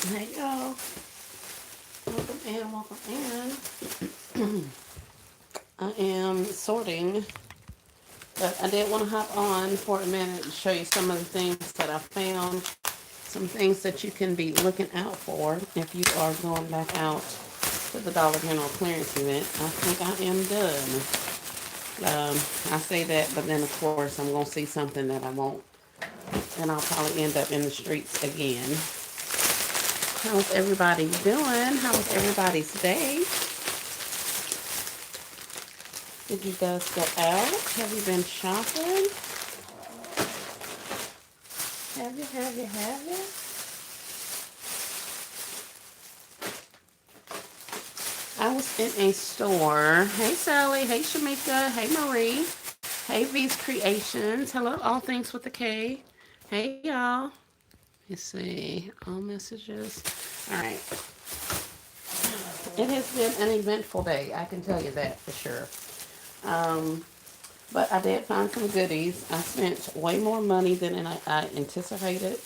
Hey y'all, welcome in, welcome in. I am sorting, but I did want to hop on for a minute and show you some of the things that I found, some things that you can be looking out for if you are going back out to the Dollar General clearance event. I think I am done. I say that, but then of course I'm gonna see something that I won't, and I'll probably end up in the streets again. How's everybody doing? How was everybody's day? Did you guys go out? Have you been shopping? Have you? I was in a store. Hey, Sally. Hey, Shamika. Hey, Marie. Hey, V's Creations. Hello, All Things with a K. Hey, y'all. Let's see. All messages. All right. It has been an eventful day. I can tell you that for sure. Um, but I did find some goodies. I spent way more money than I anticipated.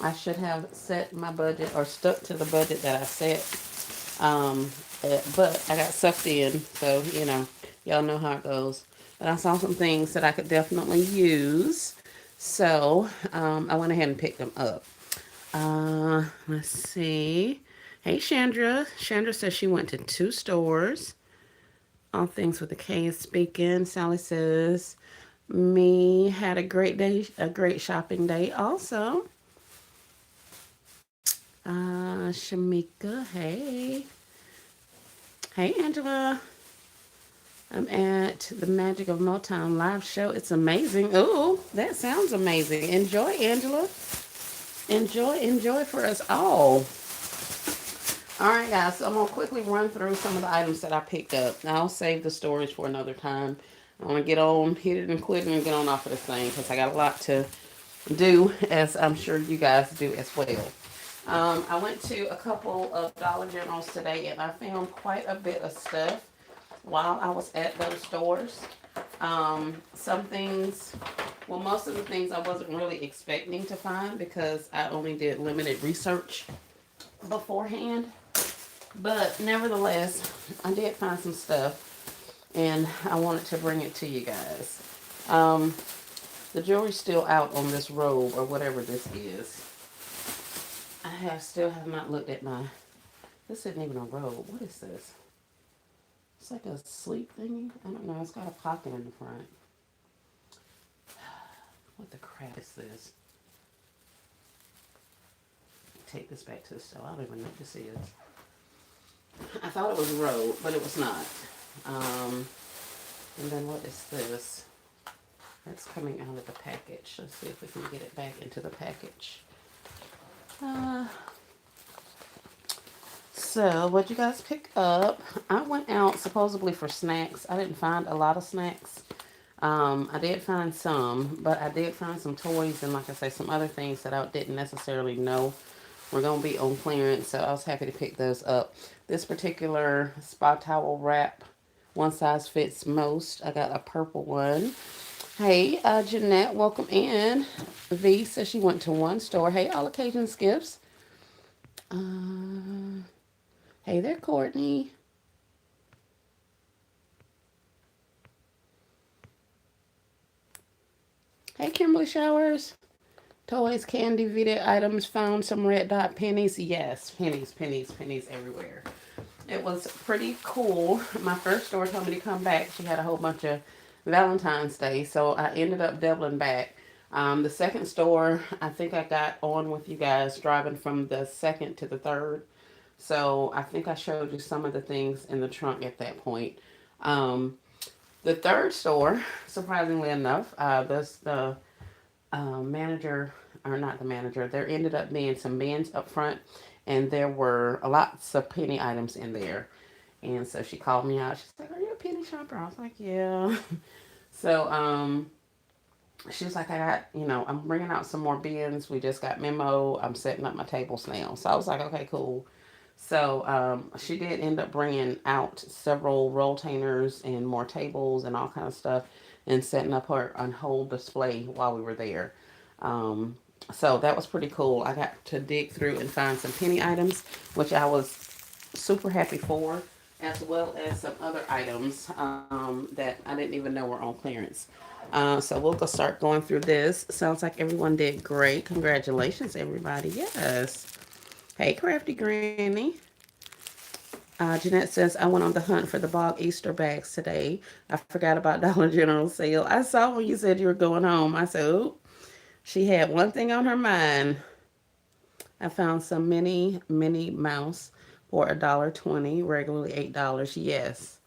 I should have set my budget or stuck to the budget that I set. Um, but I got sucked in, so y'all know how it goes. But I saw some things that I could definitely use, so I went ahead and picked them up. Let's see. Hey, Chandra. Chandra says she went to two stores. All things with a K is speaking. Sally says, me had a great day, a great shopping day also. Shamika, hey. Hey, Angela. I'm at the Magic of Motown live show. It's amazing. Ooh, that sounds amazing. Enjoy, Angela. Enjoy for us all. All right, guys. So I'm gonna quickly run through some of the items that I picked up. I'll save the storage for another time. I want to get on, hit it and quit it, and get on off of this thing because I got a lot to do, as I'm sure you guys do as well. I went to a couple of Dollar Generals today, and I found quite a bit of stuff while I was at those stores. Some things, well, most of the things I wasn't really expecting to find because I only did limited research beforehand. But nevertheless, I did find some stuff and I wanted to bring it to you guys. Um, the jewelry's still out on this robe or whatever this is. I still have not looked at my, this isn't even a robe. What is this? It's like a sleep thingy. I don't know. It's got a pocket in the front. What the crap is this? Take this back to the store. I don't even know what this is. I thought it was a robe, but it was not. Um, and then what is this? That's coming out of the package. Let's see if we can get it back into the package. Uh, so, what you guys pick up? I went out supposedly for snacks. I didn't find a lot of snacks. I did find some, but I did find some toys and, like I say, some other things that I didn't necessarily know were going to be on clearance. So I was happy to pick those up. This particular spa towel wrap, one size fits most. I got a purple one. Hey, Jeanette, welcome in. V says she went to one store. Hey, all occasion skips. Uh, hey there, Courtney. Hey, Kimberly Showers. Toys, candy, video items, found some red dot pennies. Yes, pennies everywhere. It was pretty cool. My first store told me to come back. She had a whole bunch of Valentine's Day, so I ended up doubling back. The second store, I think I got on with you guys driving from the second to the third. So I think I showed you some of the things in the trunk at that point. Um, the third store, surprisingly enough, the manager, or not the manager, there ended up being some bins up front, and there were lots of penny items in there. And so she called me out. She's like, "Are you a penny shopper?" I was like, "Yeah." So she was like, I'm bringing out some more bins. We just got memo. I'm setting up my tables now." So I was like, "Okay, cool." So she did end up bringing out several rolltainers and more tables and all kind of stuff, and setting up her on whole display while we were there. Um, So that was pretty cool. I got to dig through and find some penny items, which I was super happy for, as well as some other items that I didn't even know were on clearance. So we'll go start going through this. Sounds like everyone did great. Congratulations, everybody. Yes. Hey, Crafty Granny. Jeanette says, I went on the hunt for the bog Easter bags today. I forgot about Dollar General sale. I saw when you said you were going home. I said, oop, she had one thing on her mind. I found some mini mouse for $1.20, regularly $8. Yes.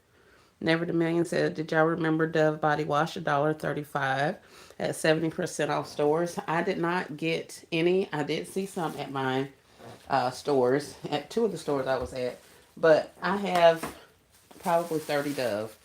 Never the Million said, did y'all remember Dove body wash $1.35 at 70% off stores? I did not get any. I did see some at my stores, at two of the stores I was at, but I have probably 30 Dove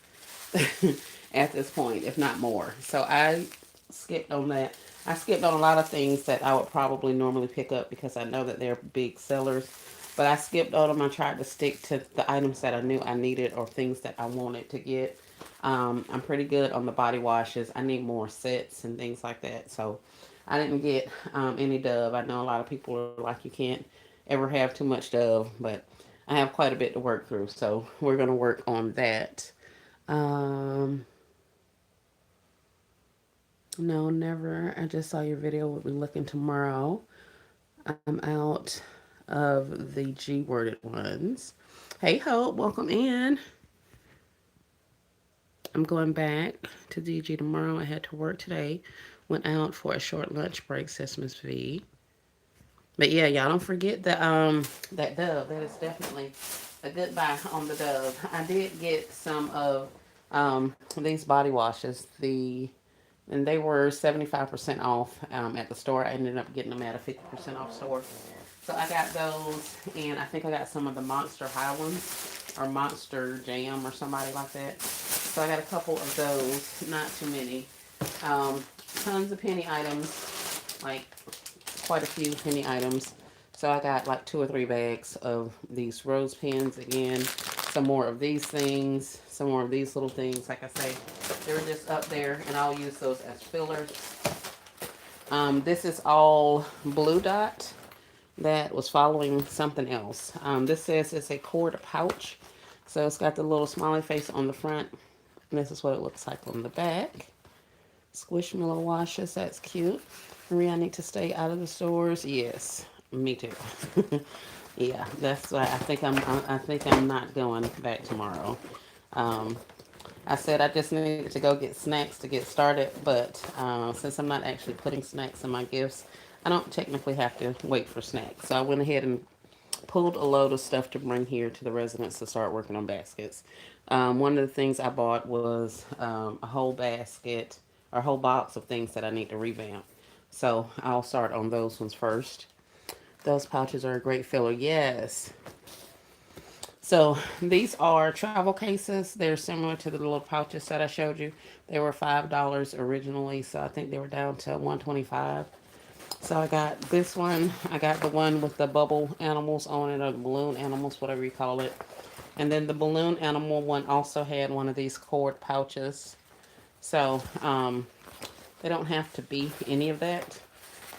at this point, if not more. So I skipped on that. I skipped on a lot of things that I would probably normally pick up because I know that they're big sellers. But I skipped on them. I tried to stick to the items that I knew I needed or things that I wanted to get. I'm pretty good on the body washes. I need more sets and things like that. So I didn't get any Dove. I know a lot of people are like, you can't ever have too much Dove, but I have quite a bit to work through. So we're going to work on that. Um, no, never. I just saw your video. We'll be looking tomorrow. I'm out of the G worded ones. Hey, Hope, welcome in. I'm going back to DG tomorrow. I had to work today. Went out for a short lunch break, says Miss V. But yeah, y'all don't forget that Dove. That is definitely a good buy on the Dove. I did get some of these body washes. And they were 75% off at the store. I ended up getting them at a 50% off store. So I got those, and I think I got some of the Monster High ones, or Monster Jam, or somebody like that. So I got a couple of those, not too many. Um, Tons of penny items, like quite a few penny items. So I got like 2 or 3 bags of these rose pens again, some more of these things, some more of these little things. Like I say, they were just up there, and I'll use those as fillers. This is all Blue Dot that was following something else. This says it's a cord pouch. So it's got the little smiley face on the front. And this is what it looks like on the back. Squishmallow washes. That's cute. Marie, I need to stay out of the stores. Yes, me too. Yeah, that's why I think I'm not going back tomorrow. Um, I said I just needed to go get snacks to get started, but since I'm not actually putting snacks in my gifts, I don't technically have to wait for snacks. So I went ahead and pulled a load of stuff to bring here to the residence to start working on baskets. One of the things I bought was a whole basket or a whole box of things that I need to revamp. So I'll start on those ones first. Those pouches are a great filler. Yes. So these are travel cases. They're similar to the little pouches that I showed you. They were $5 originally, so I think they were down to 125. So I got this one. I got the one with the bubble animals on it, or the balloon animals, whatever you call it. And then the balloon animal one also had one of these cord pouches. So they don't have to be any of that.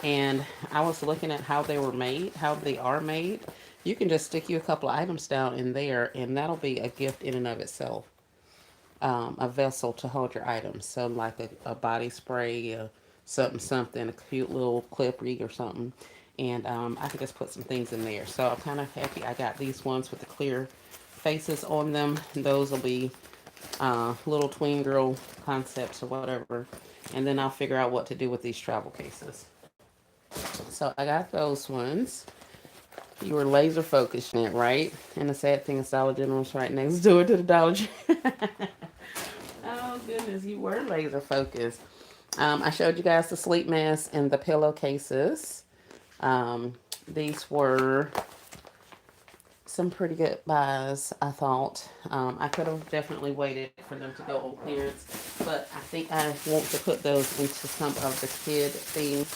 And I was looking at how they were made, how they are made. You can just stick you a couple of items down in there, and that'll be a gift in and of itself. A vessel to hold your items. So like a body spray, something, a cute little clip or something. And I can just put some things in there. So I'm kind of happy I got these ones with the clear faces on them. Those will be little tween girl concepts or whatever. And then I'll figure out what to do with these travel cases. So I got those ones. You were laser focused on it, right? And the sad thing is Dollar General's right next door to the Dollar General. Oh goodness, you were laser focused. I showed you guys the sleep mask and the pillowcases. These were some pretty good buys, I thought. I could have definitely waited for them to go on clearance, but I think I want to put those into some of the kid themes.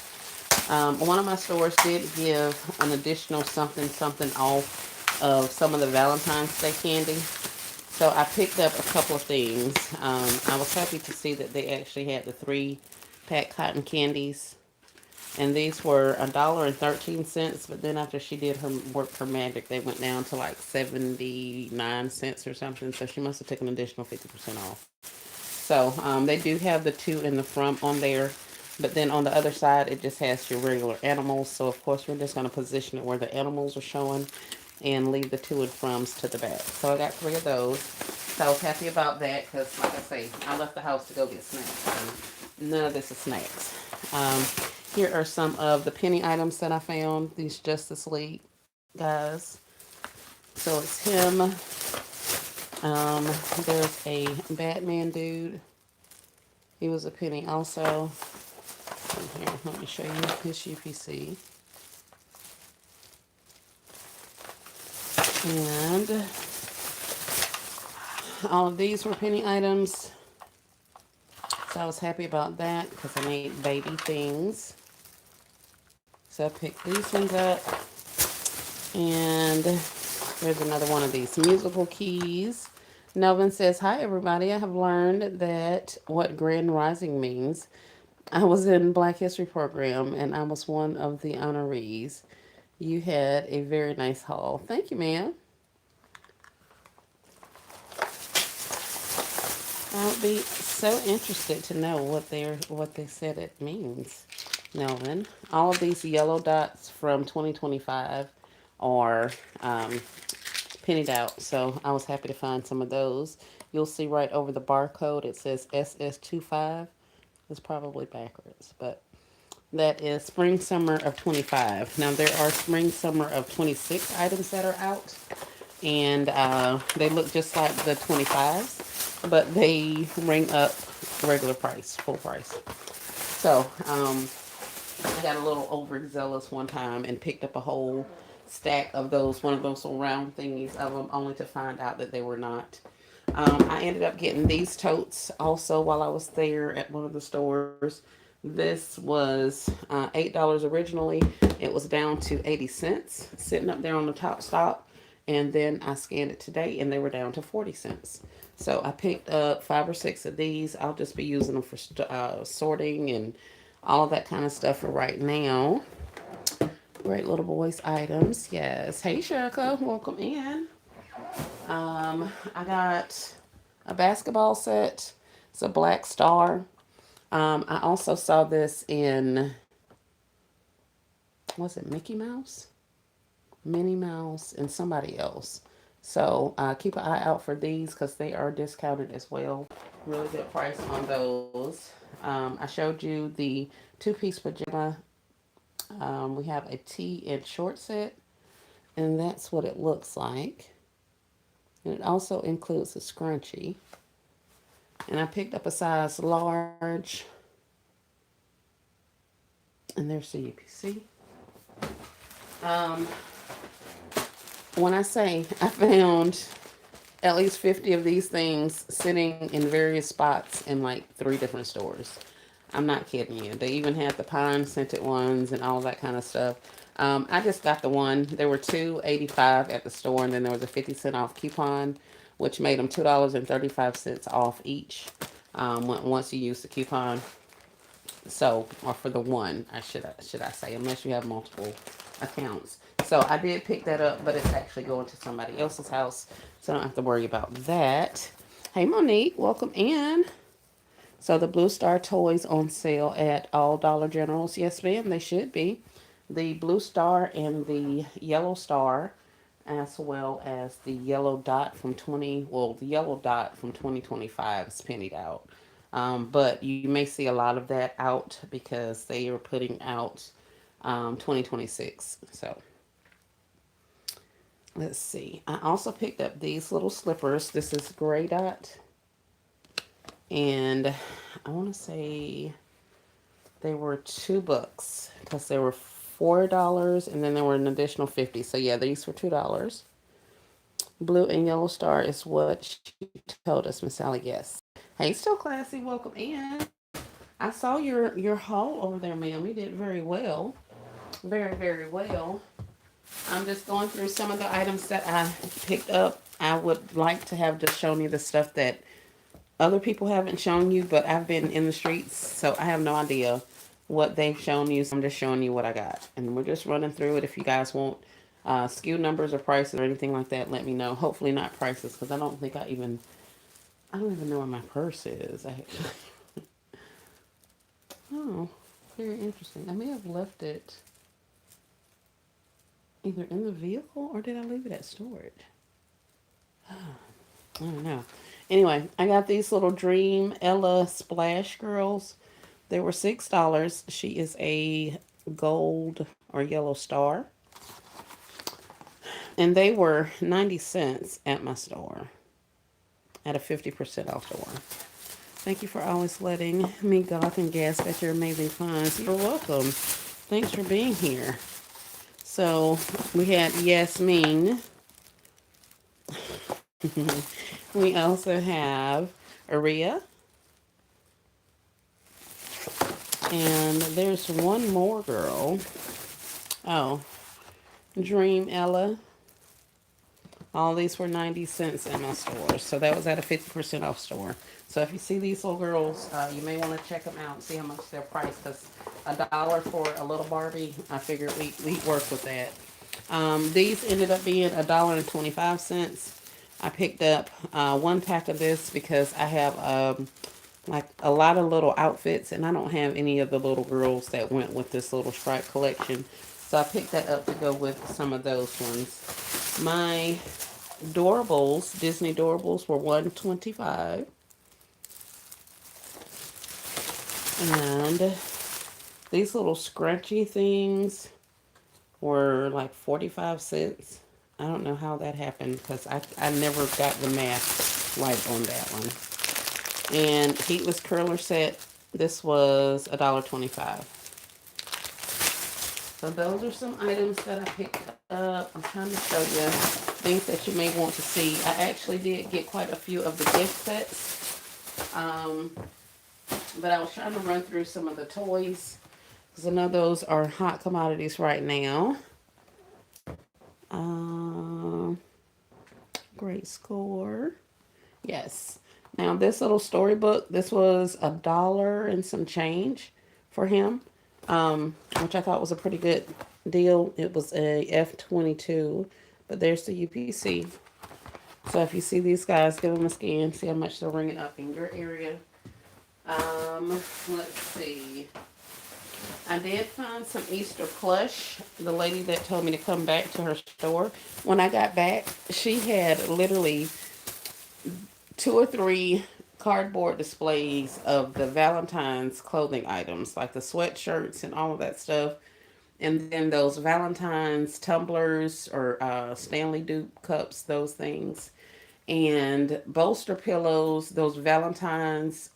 One of my stores did give an additional something off of some of the Valentine's Day candy. So I picked up a couple of things. I was happy to see that they actually had the 3-pack cotton candies. And these were $1.13, but then after she did her work her magic, they went down to like 79 cents or something. So she must have taken an additional 50% off. So they do have the two in the front on there, but then on the other side it just has your regular animals. So of course we're just going to position it where the animals are showing, and leave the two in froms to the back. So I got three of those. So I was happy about that because, like I say, I left the house to go get snacks. And none of this is snacks. Um, Here are some of the penny items that I found. These Justice League guys. So it's him. Um, there's a Batman dude. He was a penny also. And here, let me show you his UPC. And all of these were penny items. So I was happy about that because I made baby things. So I picked these ones up. And there's another one of these musical keys. Nelvin says, "Hi everybody, I have learned that what Grand Rising means. I was in Black History program and I was one of the honorees. You had a very nice haul." Thank you, ma'am. I'll be so interested to know what they said it means, Nelvin. All of these yellow dots from 2025 are pennied out, so I was happy to find some of those. You'll see right over the barcode it says SS25. It's probably backwards, but that is spring summer of 25. Now there are spring summer of 26 items that are out, and they look just like the 25s, but they ring up regular price, full price. So I got a little overzealous one time and picked up a whole stack of those, one of those little round thingies of them, only to find out that they were not. I ended up getting these totes also while I was there at one of the stores. This was $8 originally. It was down to 80 cents sitting up there on the top stop. And then I scanned it today and they were down to 40 cents. So I picked up 5 or 6 of these. I'll just be using them for sorting and all of that kind of stuff for right now. Great little boys items. Yes. Hey, Sherika. Welcome in. I got a basketball set. It's a black star. I also saw this in, was it Mickey Mouse? Minnie Mouse and somebody else. So keep an eye out for these because they are discounted as well. Really good price on those. I showed you the two-piece pajama. We have a tee and short set, and that's what it looks like. And it also includes a scrunchie. And I picked up a size large. And there's the UPC. Um, when I say I found at least 50 of these things sitting in various spots in like 3 different stores. I'm not kidding you. They even had the pine scented ones and all that kind of stuff. I just got the one. There were 2.85 at the store, and then there was a 50 cent off coupon, which made them $2.35 off each. Once you use the coupon, so, or for the one, should I say, unless you have multiple accounts. So I did pick that up, but it's actually going to somebody else's house, so I don't have to worry about that. Hey Monique, welcome in. So the Blue Star toys on sale at all Dollar Generals. Yes, ma'am, they should be. The Blue Star and the Yellow Star, as well as the yellow dot from the yellow dot from 2025 is pennied out. But you may see a lot of that out because they are putting out 2026. So let's see. I also picked up these little slippers. This is gray dot. And I want to say they were $2 because they were $4 and then there were an additional 50. So yeah, these were $2. Blue and yellow star is what she told us, Miss Sally. Yes. Hey, still classy. Welcome in. I saw your haul over there, ma'am. You did very well. Very, very well. I'm just going through some of the items that I picked up. I would like to have just shown you the stuff that other people haven't shown you, but I've been in the streets, so I have no idea what they've shown you. So I'm just showing you what I got. And we're just running through it. If you guys want SKU numbers or prices or anything like that, let me know. Hopefully not prices, because I don't even know where my purse is. Oh, very interesting. I may have left it either in the vehicle or did I leave it at storage? I don't know. Anyway, I got these little Dream Ella Splash Girls. They were $6. She is a gold or yellow star. And they were 90 cents at my store at a 50% off store. Thank you for always letting me goth and gasp at your amazing finds. You're welcome. Thanks for being here. So we had Yasmin. We also have Aria. And there's one more girl. Oh, Dream Ella. All these were 90 cents in my store. So that was at a 50% off store. So if you see these little girls, you may want to check them out and see how much they're priced. Because $1 for a little Barbie, I figured we'd work with that. These ended up being $1.25. I picked up one pack of this because I have like a lot of little outfits, and I don't have any of the little girls that went with this little stripe collection. So I picked that up to go with some of those ones. My Doorables, Disney Doorables, were $1.25. And these little scrunchy things were like 45 cents. I don't know how that happened because I never got the math right on that one. And heatless curler set, this was $1.25. So those are some items that I picked up. I'm trying to show you things that you may want to see. I actually did get quite a few of the gift sets. But I was trying to run through some of the toys because I know those are hot commodities right now. Great score. Yes. Now this little storybook, this was $1 and some change for him, which I thought was a pretty good deal. It was a F22, but there's the UPC. So if you see these guys, give them a scan, see how much they're ringing up in your area. Let's see. I did find some Easter plush. The lady that told me to come back to her store, when I got back, she had literally 2 or 3 cardboard displays of the Valentine's clothing items, like the sweatshirts and all of that stuff. And then those Valentine's tumblers or Stanley Duke cups, those things. And bolster pillows, those Valentine's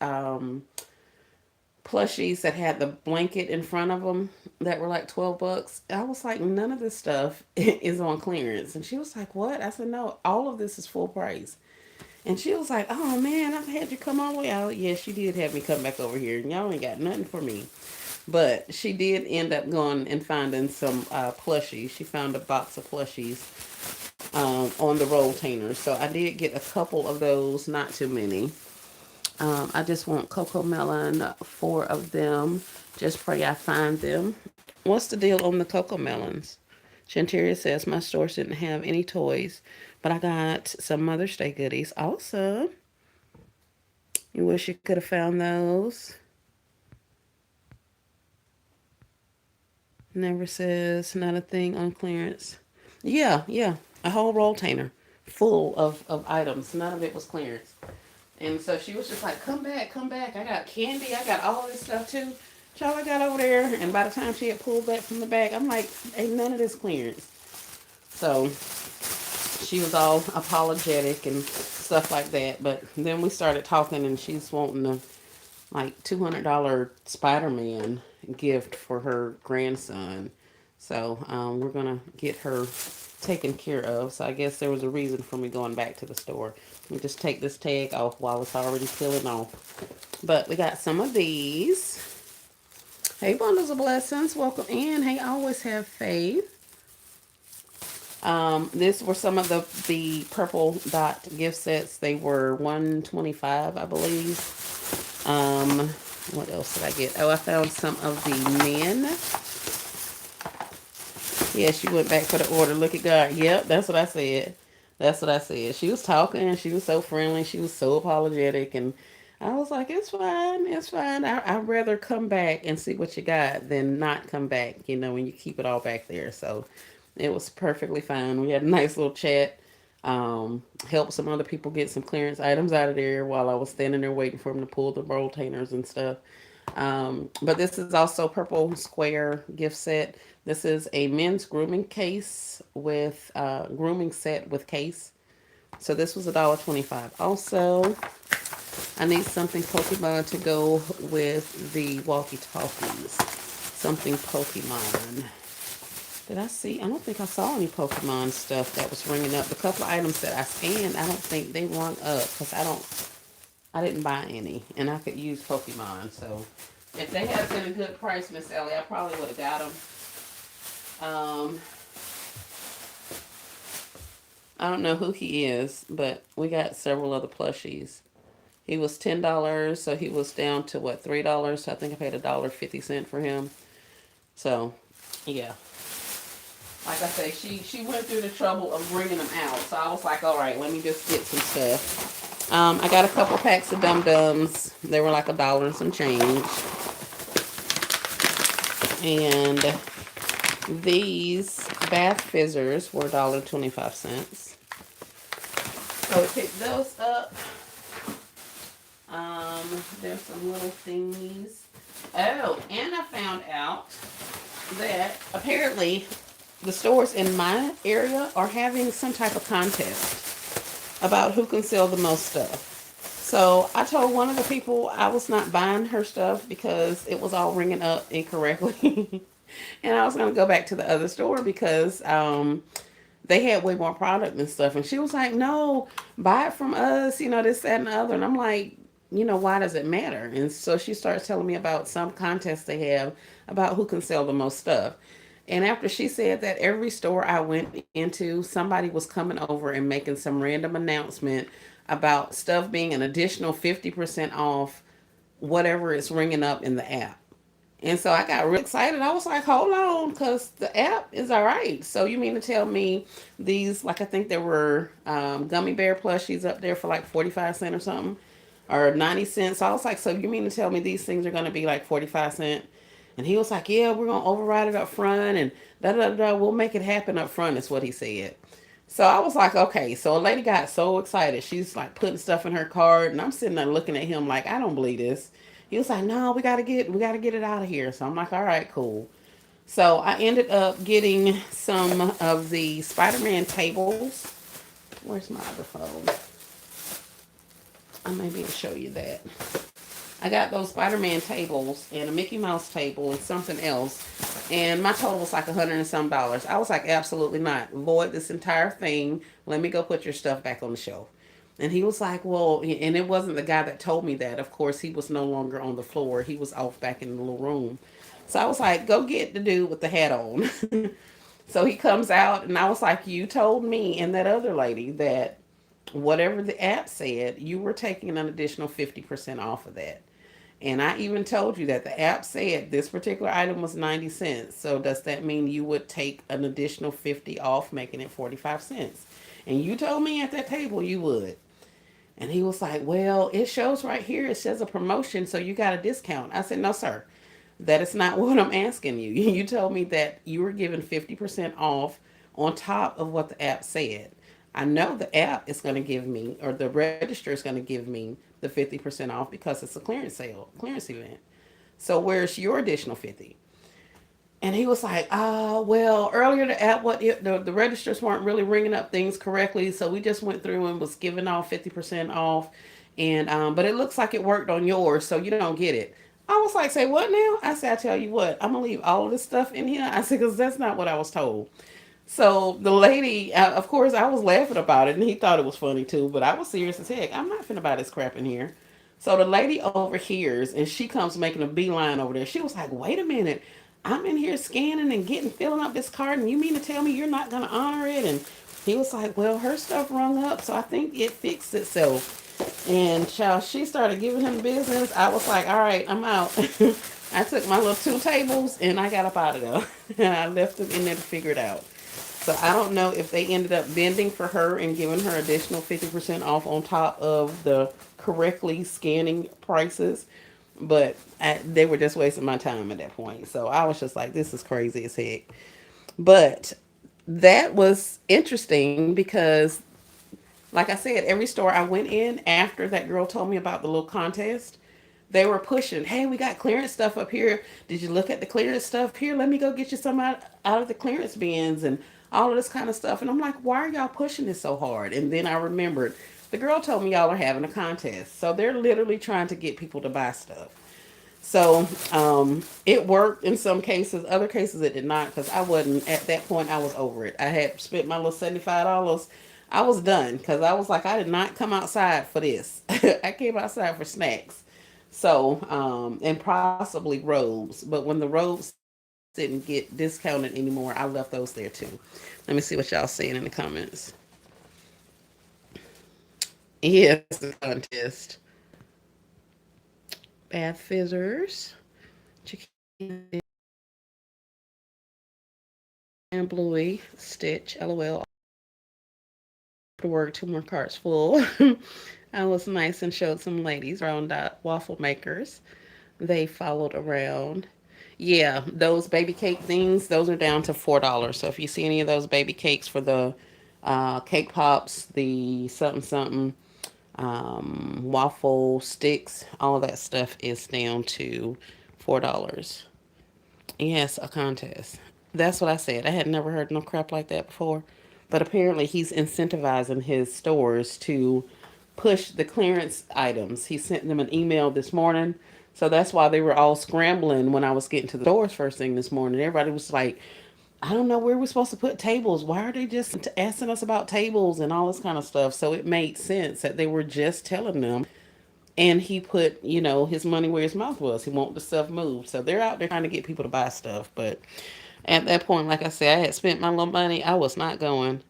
plushies that had the blanket in front of them that were like $12. I was like, none of this stuff is on clearance. And she was like, what? I said, no, all of this is full price. And she was like, oh man, I've had you come all the way out. Yeah, she did have me come back over here. And y'all ain't got nothing for me. But she did end up going and finding some plushies. She found a box of plushies on the rolltainer. So I did get a couple of those, not too many. I just want Coco Melon, 4 of them. Just pray I find them. What's the deal on the Coco Melons? Shanteria says my store didn't have any toys, but I got some Mother's Day goodies. Awesome. You wish you could have found those. Never says not a thing on clearance. Yeah. A whole rolltainer full of items. None of it was clearance. And so she was just like, come back. I got candy. I got all this stuff too. Child, I got over there. And by the time she had pulled back from the bag, I'm like, ain't none of this clearance. So she was all apologetic and stuff like that. But then we started talking and she's wanting a like $200 Spider-Man gift for her grandson. So we're going to get her taken care of. So I guess there was a reason for me going back to the store. Let me just take this tag off while it's already peeling off. But we got some of these. Hey, bundles of blessings. Welcome in. Hey, always have faith. This were some of the purple dot gift sets. They were $125, I believe. What else did I get? Oh, I found some of the men. Yeah, she went back for the order. Look at God. Yep, that's what I said. That's what I said. She was talking. She was so friendly. She was so apologetic. And I was like, it's fine. It's fine. I'd rather come back and see what you got than not come back, when you keep it all back there. So it was perfectly fine. We had a nice little chat. Helped some other people get some clearance items out of there while I was standing there waiting for them to pull the rotainers and stuff. But this is also Purple Square gift set. This is a men's grooming case with grooming set with case. So this was $1.25. Also, I need something Pokemon to go with the walkie talkies. Something Pokemon. Did I see? I don't think I saw any Pokemon stuff that was ringing up. The couple of items that I scanned, I don't think they rung up because I didn't buy any, and I could use Pokemon. So if they had been a good price, Miss Ellie, I probably would have got them. Um, I don't know who he is, but we got several other plushies. He was $10, so he was down to what, $3. So I think I paid $1.50 for him. So, yeah. Like I say, she went through the trouble of bringing them out. So I was like, all right, let me just get some stuff. I got a couple packs of Dum Dums. They were like $1 and some change. And these bath fizzers were $1.25. So we picked those up. There's some little thingies. Oh, and I found out that apparently the stores in my area are having some type of contest about who can sell the most stuff. So I told one of the people I was not buying her stuff because it was all ringing up incorrectly. And I was going to go back to the other store because they had way more product and stuff. And she was like, no, buy it from us, this, that, and the other. And I'm like, why does it matter? And so she starts telling me about some contest they have about who can sell the most stuff. And after she said that, every store I went into, somebody was coming over and making some random announcement about stuff being an additional 50% off whatever is ringing up in the app. And so I got real excited. I was like, hold on, because the app is all right. So you mean to tell me these, like I think there were gummy bear plushies up there for like 45 cents or something, or 90 cents. So I was like, so you mean to tell me these things are going to be like 45 cents? And he was like, yeah, we're going to override it up front and da da da. We'll make it happen up front, is what he said. So I was like, okay. So a lady got so excited. She's like putting stuff in her cart, and I'm sitting there looking at him like, I don't believe this. He was like, no, we gotta get it out of here. So I'm like, all right, cool. So I ended up getting some of the Spider-Man tables. Where's my other phone? I may be able to show you that. I got those Spider-Man tables and a Mickey Mouse table and something else. And my total was like $100 and some dollars. I was like, absolutely not. Void this entire thing. Let me go put your stuff back on the shelf. And he was like, well, and it wasn't the guy that told me that. Of course, he was no longer on the floor. He was off back in the little room. So I was like, go get the dude with the hat on. So he comes out, and I was like, you told me and that other lady that whatever the app said, you were taking an additional 50% off of that. And I even told you that the app said this particular item was 90 cents. So does that mean you would take an additional 50 off, making it 45 cents? And you told me at that table you would. And he was like, well, it shows right here. It says a promotion, so you got a discount. I said, no, sir. That is not what I'm asking you. You told me that you were giving 50% off on top of what the app said. I know the app is going to give me, or the register is going to give me the 50% off because it's a clearance sale, clearance event. So where's your additional 50? And he was like, well, earlier the app, the registers weren't really ringing up things correctly, so we just went through and was giving off 50% off, and but it looks like it worked on yours, so you don't get it. I was like, say what now? I said, I tell you what, I'm gonna leave all of this stuff in here. I said, because that's not what I was told. So the lady, of course, I was laughing about it, and he thought it was funny too. But I was serious as heck. I'm not finna buy this crap in here. So the lady overhears, and she comes making a beeline over there. She was like, "Wait a minute, I'm in here scanning and filling up this card, and you mean to tell me you're not gonna honor it?" And he was like, "Well, her stuff rung up, so I think it fixed itself." And child, she started giving him business. I was like, all right, I'm out. I took my little two tables and I got up out of there. I left them in there to figure it out. So I don't know if they ended up bending for her and giving her additional 50% off on top of the correctly scanning prices. But they were just wasting my time at that point. So I was just like, this is crazy as heck. But that was interesting because, like I said, every store I went in after that girl told me about the little contest, they were pushing, hey, we got clearance stuff up here. Did you look at the clearance stuff? Here, let me go get you some out of the clearance bins and all of this kind of stuff. And I'm like, why are y'all pushing this so hard? And then I remembered the girl told me y'all are having a contest. So they're literally trying to get people to buy stuff. So it worked in some cases. Other cases it did not because I wasn't at that point. I was over it. I had spent my little $75. I was done because I was like, I did not come outside for this. I came outside for snacks. So and possibly robes, but when the robes didn't get discounted anymore, I left those there too. Let me see what y'all saying in the comments. Yes, the contest. Bath fizzers. And Bluey, Stitch, LOL. To work, two more carts full. I was nice and showed some ladies around waffle makers. They followed around. Yeah, those baby cake things, those are down to $4. So if you see any of those baby cakes for the cake pops, the something something, waffle sticks, all of that stuff is down to $4. Yes, a contest. That's what I said. I had never heard no crap like that before. But apparently he's incentivizing his stores to push the clearance items. He sent them an email this morning. So that's why they were all scrambling when I was getting to the stores first thing this morning. Everybody was like, I don't know where we're supposed to put tables. Why are they just asking us about tables and all this kind of stuff? So it made sense that they were just telling them, and he put, his money where his mouth was. He wanted the stuff moved. So they're out there trying to get people to buy stuff. But at that point, like I said, I had spent my little money. I was not going.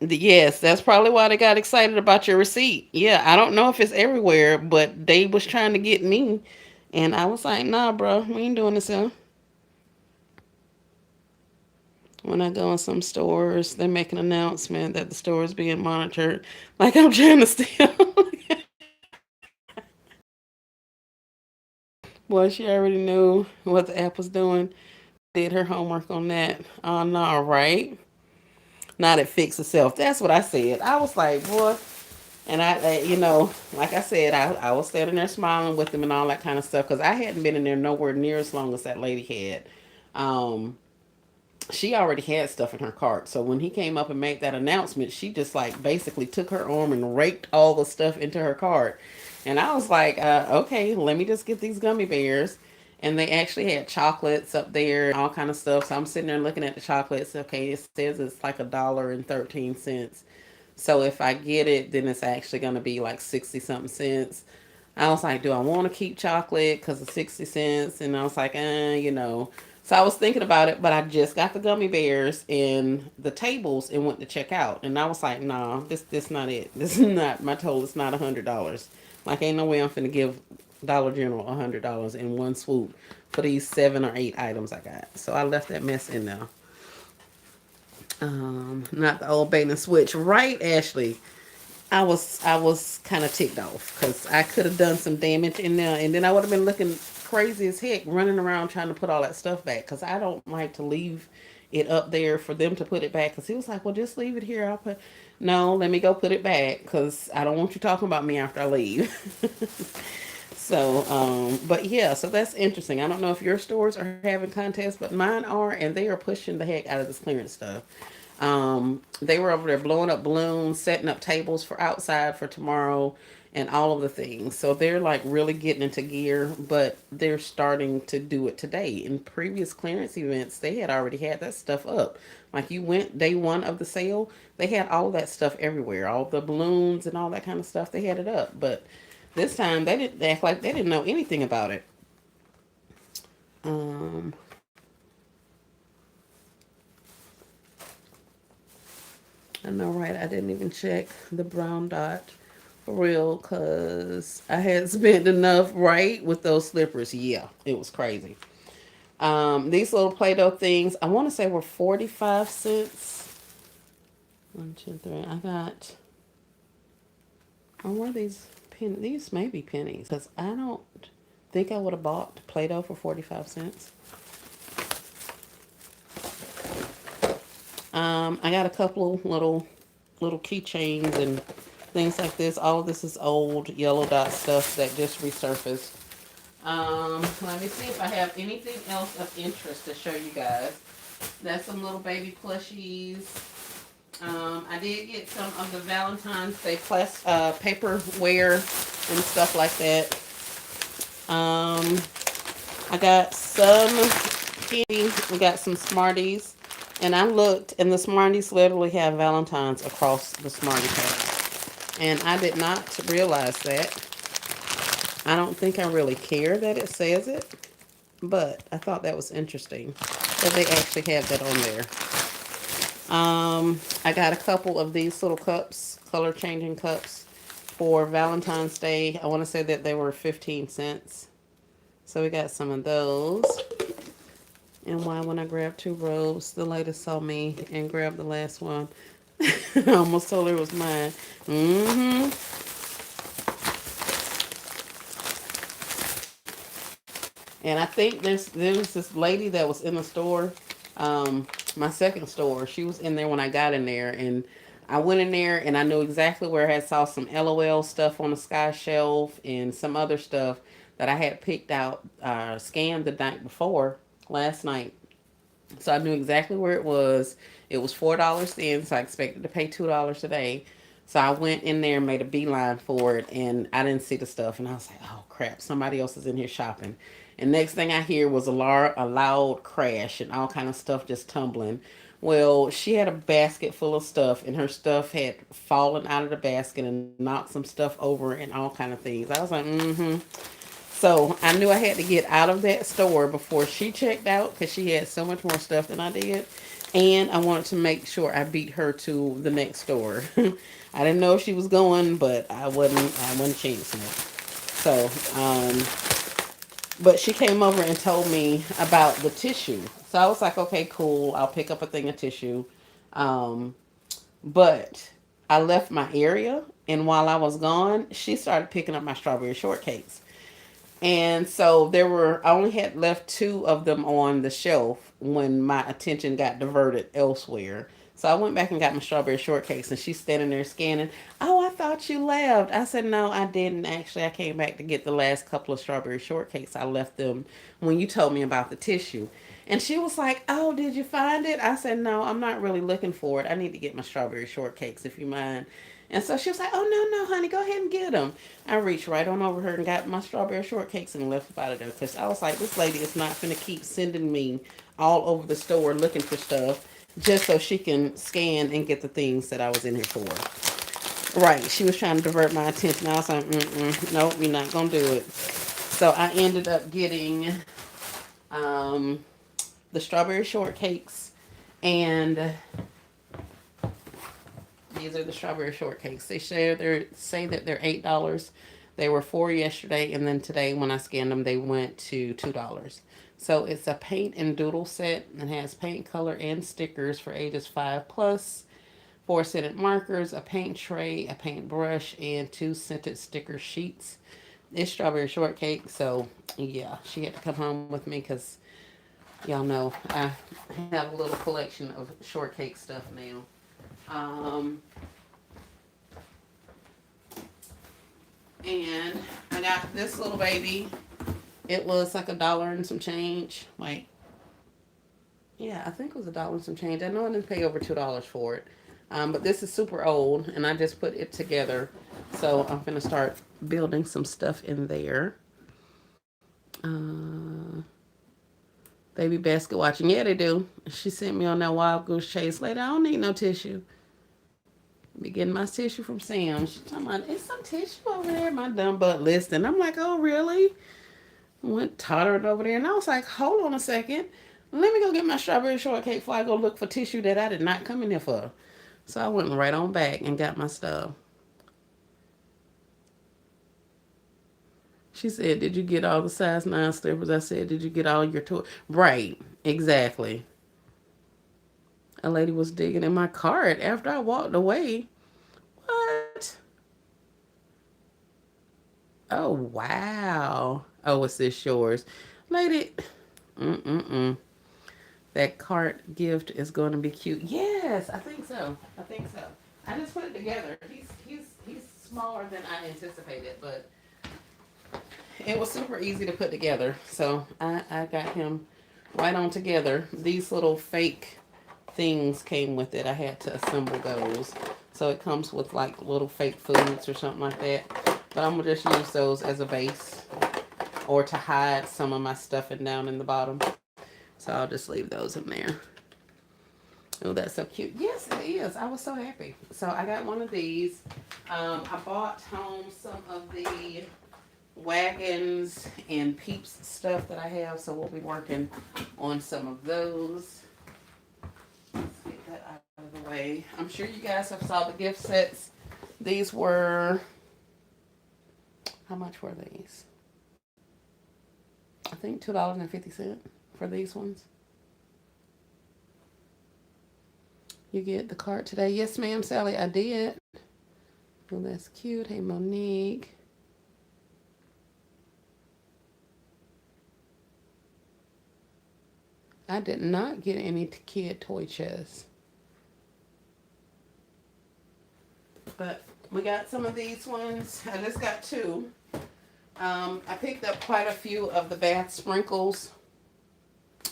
Yes, that's probably why they got excited about your receipt. Yeah, I don't know if it's everywhere, but they was trying to get me. And I was like, nah, bro, we ain't doing this here. When I go in some stores, they make an announcement that the store is being monitored. Like I'm trying to steal. Well, she already knew what the app was doing. Did her homework on that. Oh, no, right? Not it fix itself. That's what I said. I was like, boy. And like I said, I was standing there smiling with them and all that kind of stuff because I hadn't been in there nowhere near as long as that lady had. Um, she already had stuff in her cart. So when he came up and made that announcement, she just like basically took her arm and raked all the stuff into her cart. And I was like, okay, let me just get these gummy bears. And they actually had chocolates up there and all kind of stuff. So I'm sitting there looking at the chocolates. Okay, it says it's like $1.13. So if I get it, then it's actually going to be like 60 something cents. I was like, do I want to keep chocolate because of 60 cents? And I was like, So I was thinking about it, but I just got the gummy bears and the tables and went to check out. And I was like, nah, this not it. This is not, my total is not $100. Like, ain't no way I'm finna give Dollar General $100 in one swoop for these 7 or 8 items I got. So I left that mess in there. Not the old bait and switch, right, Ashley? I was kind of ticked off because I could have done some damage in there, and then I would have been looking crazy as heck running around trying to put all that stuff back because I don't like to leave it up there for them to put it back. Because he was like, "Well, just leave it here. I'll put." No, let me go put it back because I don't want you talking about me after I leave. So, but yeah, so that's interesting. I don't know if your stores are having contests, but mine are, and they are pushing the heck out of this clearance stuff. They were over there blowing up balloons, setting up tables for outside for tomorrow, and all of the things. So they're like really getting into gear, but they're starting to do it today. In previous clearance events, they had already had that stuff up. Like you went day one of the sale, they had all of that stuff everywhere, all the balloons and all that kind of stuff. They had it up, but this time they didn't act like they didn't know anything about it. Um, I know, right? I didn't even check the brown dot for real because I had spent enough, right, with those slippers. Yeah, it was crazy. These little Play-Doh things, I want to say were 45 cents. One, two, three. I got, or were these pennies? These may be pennies because I don't think I would have bought Play-Doh for 45 cents. I got a couple of little keychains and things like this. All of this is old yellow dot stuff that just resurfaced. Let me see if I have anything else of interest to show you guys. That's some little baby plushies. I did get some of the Valentine's Day paperware and stuff like that. Um, I got some candy. We got some Smarties. And I looked, and the Smarties literally have Valentine's across the Smartie pack. And I did not realize that. I don't think I really care that it says it, but I thought that was interesting that they actually have that on there. I got a couple of these little cups, color changing cups for Valentine's Day. I want to say that they were 15 cents. So we got some of those. And why when I grabbed two robes, the lady saw me and grabbed the last one. I almost told her it was mine. Mm-hmm. And I think there was this lady that was in the store, my second store. She was in there when I got in there, and I went in there and I knew exactly where I had saw some LOL stuff on the sky shelf and some other stuff that I had picked out, scanned the night before last night. So I knew exactly where it was. It was $4 then, so I expected to pay $2 today. So I went in there and made a beeline for it, and I didn't see the stuff, and I was like, "Oh crap! Somebody else is in here shopping." And next thing I hear was a loud crash and all kind of stuff just tumbling. Well, she had a basket full of stuff, and her stuff had fallen out of the basket and knocked some stuff over and all kind of things. I was like, "Mm-hmm." So I knew I had to get out of that store before she checked out because she had so much more stuff than I did. And I wanted to make sure I beat her to the next store. I didn't know if she was going, but I wasn't chancing it. So, but she came over and told me about the tissue. So I was like, okay, cool. I'll pick up a thing of tissue. Um, but I left my area, and while I was gone, she started picking up my strawberry shortcakes. And so I only had left two of them on the shelf when my attention got diverted elsewhere. So I went back and got my strawberry shortcakes, and she's standing there scanning. Oh, I thought you left. I said, no, I didn't. Actually, I came back to get the last couple of strawberry shortcakes. I left them when you told me about the tissue. And she was like, oh, did you find it? I said, no, I'm not really looking for it. I need to get my strawberry shortcakes, if you mind. And so she was like, oh, no, no, honey, go ahead and get them. I reached right on over her and got my strawberry shortcakes and left out of there because I was like, this lady is not going to keep sending me all over the store looking for stuff just so she can scan and get the things that I was in here for. Right. She was trying to divert my attention. I was like, nope, you're not going to do it. So I ended up getting um, the strawberry shortcakes, and these are the strawberry shortcakes. Say that they're $8. They were four yesterday, and then today when I scanned them, they went to $2. So it's a paint and doodle set. It has paint, color, and stickers for ages 5+. Four scented markers, a paint tray, a paint brush, and two scented sticker sheets. It's strawberry shortcake, so yeah, she had to come home with me because y'all know I have a little collection of shortcake stuff now. Um, and I got this little baby. It was like $1 and some change. Like, yeah, I think it was $1 and some change. I know I didn't pay over $2 for it. But this is super old, and I just put it together. So I'm gonna start building some stuff in there. Uh, Baby basket watching. Yeah, they do. She sent me on that wild goose chase. Later, I don't need no tissue. Be getting my tissue from Sam. She's talking about, it's some tissue over there. My dumb butt listening. I'm like, oh, really? Went tottering over there. And I was like, hold on a second. Let me go get my strawberry shortcake before I go look for tissue that I did not come in here for. So I went right on back and got my stuff. She said, "Did you get all the size 9 slippers?" I said, "Did you get all your toys?" Right, exactly. A lady was digging in my cart after I walked away. What? Oh, wow. Oh, is this yours? Lady, mm-mm-mm. That cart gift is going to be cute. Yes, I think so. I think so. I just put it together. He's smaller than I anticipated, but it was super easy to put together. So I got him right on together. These little fake things came with it. I had to assemble those. So it comes with like little fake foods or something like that. But I'm gonna just use those as a base or to hide some of my stuffing down in the bottom. So I'll just leave those in there. Oh, that's so cute. Yes, it is. I was so happy. So I got one of these. I bought home some of the wagons and peeps stuff that I have. So we'll be working on some of those. Let's get that out of the way. I'm sure you guys have saw the gift sets. These were, how much were these? I think $2.50 for these ones. You get the card today. Yes, ma'am, Sally, I did. Oh, that's cute. Hey, Monique. I did not get any kid toy chests. But we got some of these ones. I just got two. I picked up quite a few of the bath sprinkles.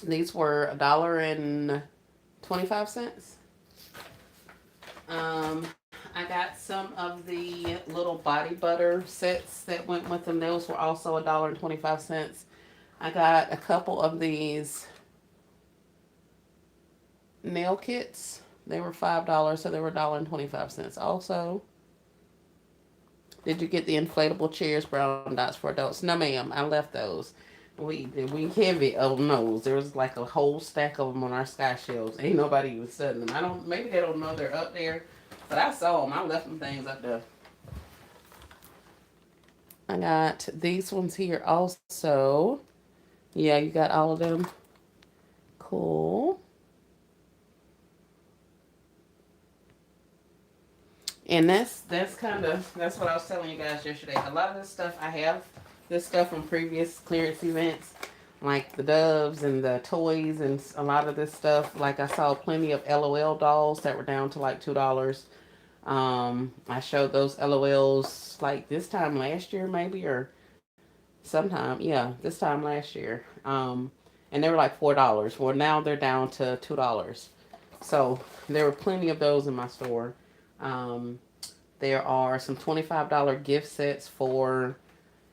These were $1.25. I got some of the little body butter sets that went with them. Those were also $1.25. I got a couple of these nail kits. They were $5, so they were $1.25. Also, did you get the inflatable chairs, brown dots for adults? No, ma'am. I left those. We heavy on those. There was like a whole stack of them on our sky shelves. Ain't nobody even studying them. I don't. Maybe they don't know they're up there, but I saw them. I left them things up there. I got these ones here also. Yeah, you got all of them. Cool. And that's kind of that's what I was telling you guys yesterday. A lot of this stuff I have this stuff from previous clearance events, like the doves and the toys and a lot of this stuff. Like I saw plenty of LOL dolls that were down to like $2. I showed those LOLs like this time last year maybe or sometime yeah this time last year. And they were like $4. Well now they're down to $2. So there were plenty of those in my store. Um, there are some $25 gift sets for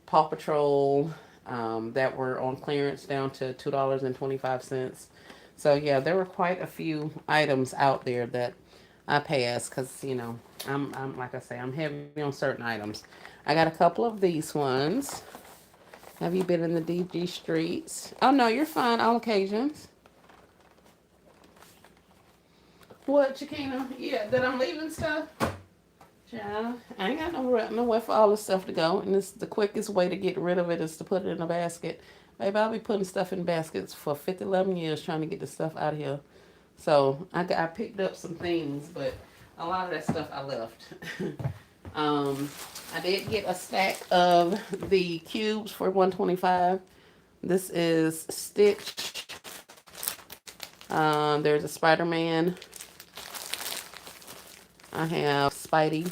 Paw Patrol that were on clearance down to $2.25. So yeah, there were quite a few items out there that I passed because I'm like I say I'm heavy on certain items. I got a couple of these ones. Have you been in the DG streets? Oh no, you're fine. All occasions. What, Chiquina? Yeah, that I'm leaving stuff. Child, I ain't got nowhere for all this stuff to go, and it's the quickest way to get rid of it is to put it in a basket. Baby, I'll be putting stuff in baskets for 50, 11 years trying to get the stuff out of here. So I picked up some things, but a lot of that stuff I left. um, I did get a stack of the cubes for 125. This is Stitch. There's a Spider-Man. I have Spidey.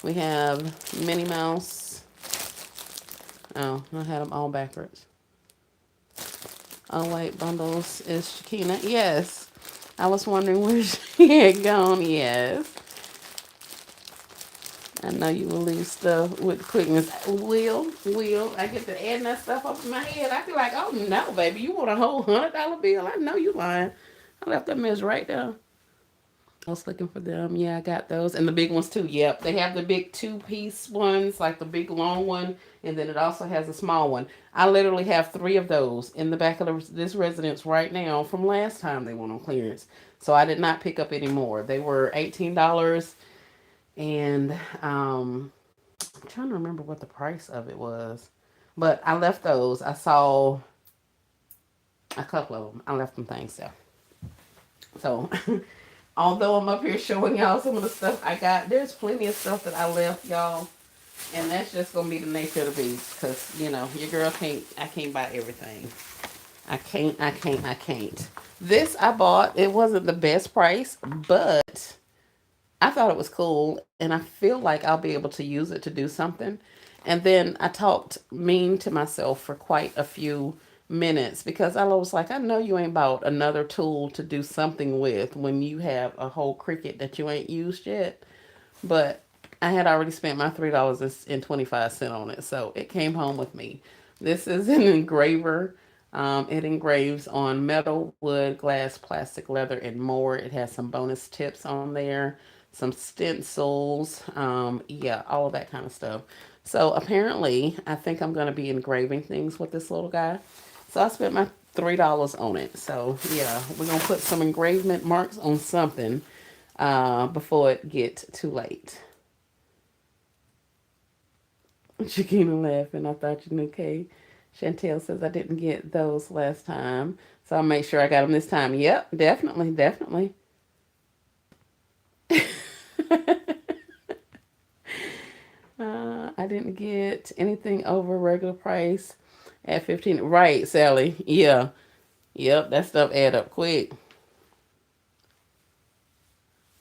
We have Minnie Mouse. Oh, I had them all backwards. Oh, wait, bundles is Shakina. Yes. I was wondering where she had gone. Yes. I know you will leave stuff with quickness. Will. I get to add that stuff up in my head. I feel like, oh no, baby, you want a whole $100 bill? I know you lying. I left that mess right there. I was looking for them. Yeah, I got those. And the big ones too. Yep. They have the big two-piece ones, like the big long one, and then it also has a small one. I literally have three of those in the back of this residence right now from last time they went on clearance. So I did not pick up any more. They were $18, and I'm trying to remember what the price of it was. But I left those. I saw a couple of them. I left them things there. So although I'm up here showing y'all some of the stuff I got, there's plenty of stuff that I left y'all, and that's just gonna be the nature of the beast. Cause you know your girl can't. I can't buy everything. I can't. I can't. I can't. This I bought. It wasn't the best price, but I thought it was cool, and I feel like I'll be able to use it to do something. And then I talked mean to myself for quite a few minutes because I was like, I know you ain't bought another tool to do something with when you have a whole Cricut that you ain't used yet. But I had already spent my $3.25 on it, so it came home with me. This is an engraver. It engraves on metal, wood, glass, plastic, leather, and more. It has some bonus tips on there, some stencils, yeah, all of that kind of stuff. So apparently, I think I'm going to be engraving things with this little guy. So I spent my $3 on it. So yeah, we're gonna put some engravement marks on something before it gets too late. Shakina laughing. I thought you knew, Kay. Chantel says I didn't get those last time, so I'll make sure I got them this time. Yep, definitely, definitely. I didn't get anything over regular price at 15. Right, Sally. Yeah. Yep, that stuff add up quick.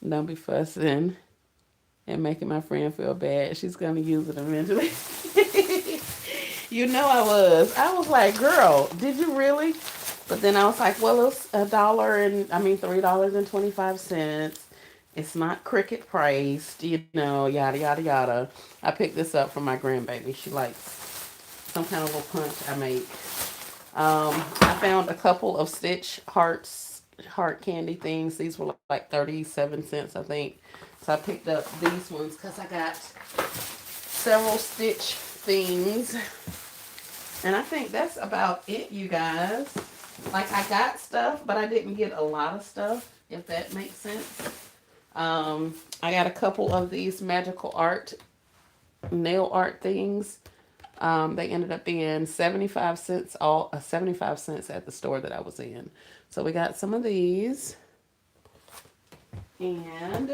Don't be fussing and making my friend feel bad. She's gonna use it eventually. You know I was. I was like, girl, did you really? But then I was like, well, it's a dollar and I mean $3.25. It's not cricket priced, you know, yada yada yada. I picked this up from my grandbaby. She likes some kind of little punch I make. I found a couple of Stitch heart candy things. These were like 37 cents, I think. So I picked up these ones because I got several Stitch things. And I think that's about it, you guys. Like, I got stuff, but I didn't get a lot of stuff, if that makes sense. I got a couple of these magical art, nail art things. They ended up being 75 cents, all 75 cents at the store that I was in. So we got some of these. And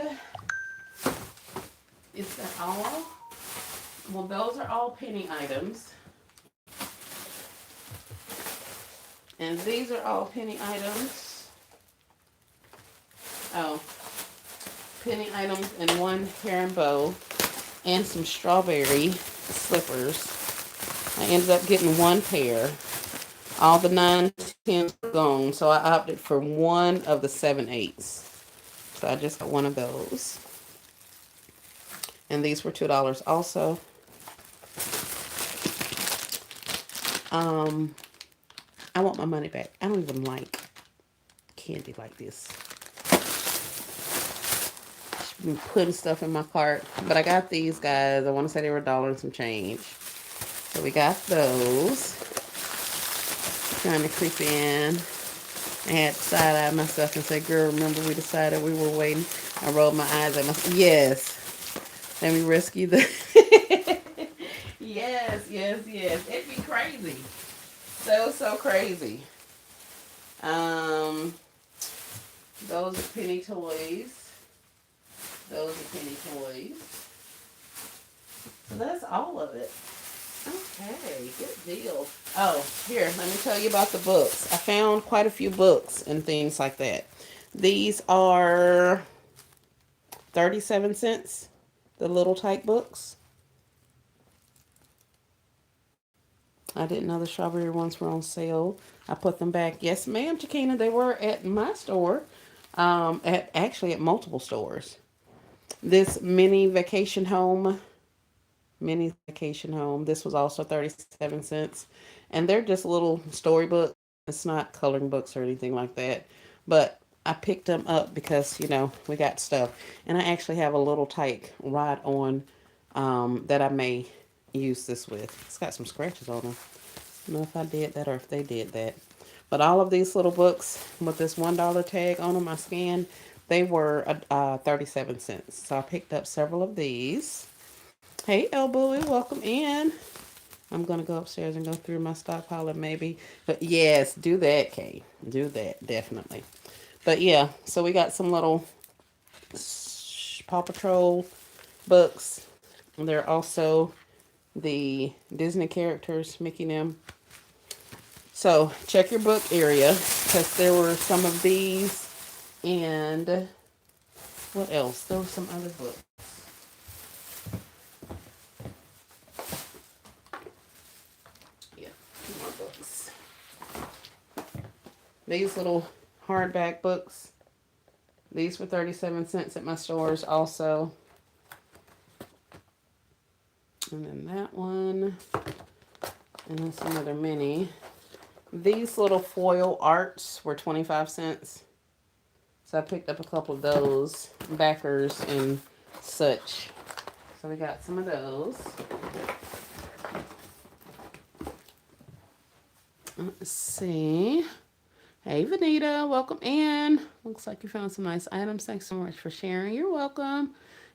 is that all? Well, those are all penny items. And these are all penny items. Oh, penny items and one hair and bow and some strawberry slippers. I ended up getting one pair. All the 9 10s were gone, so I opted for one of the 7 8s. So I just got one of those. And these were $2 also. Um, I want my money back. I don't even like candy like this. Been putting stuff in my cart, but I got these guys. I want to say they were $1 and some change. So we got those. Trying to creep in. I had to side-eye myself and say, girl, remember we decided we were waiting. I rolled my eyes at myself. Yes. Let me rescue the... Yes, yes, yes. It'd be crazy. So, so crazy. Um, those are penny toys. Those are penny toys. So that's all of it. Okay, good deal. Oh, here, let me tell you about the books. I found quite a few books and things like that. These are 37 cents, the little type books. I didn't know the strawberry ones were on sale. I put them back. Yes, ma'am, Chiquina, they were at my store. At actually at multiple stores. This mini vacation home. This was also 37 cents. And they're just little storybooks. It's not coloring books or anything like that. But I picked them up because, we got stuff. And I actually have a little tyke right on that I may use this with. It's got some scratches on them. I don't know if I did that or if they did that. But all of these little books with this $1 tag on them, I scanned, they were 37 cents. So I picked up several of these. Hey, Elbowy, welcome in. I'm going to go upstairs and go through my stockpile and maybe. But yes, do that, Kay. Do that, definitely. But yeah, so we got some little Paw Patrol books. And there are also the Disney characters, Mickey and them. So check your book area because there were some of these. And what else? There were some other books. Yeah, more books. These little hardback books. These were 37 cents at my stores also. And then that one. And then some other mini. These little foil arts were 25 cents. So I picked up a couple of those. Backers and such. So we got some of those. Let's see. Hey, Vanita, welcome in. Looks like you found some nice items. Thanks so much for sharing. You're welcome.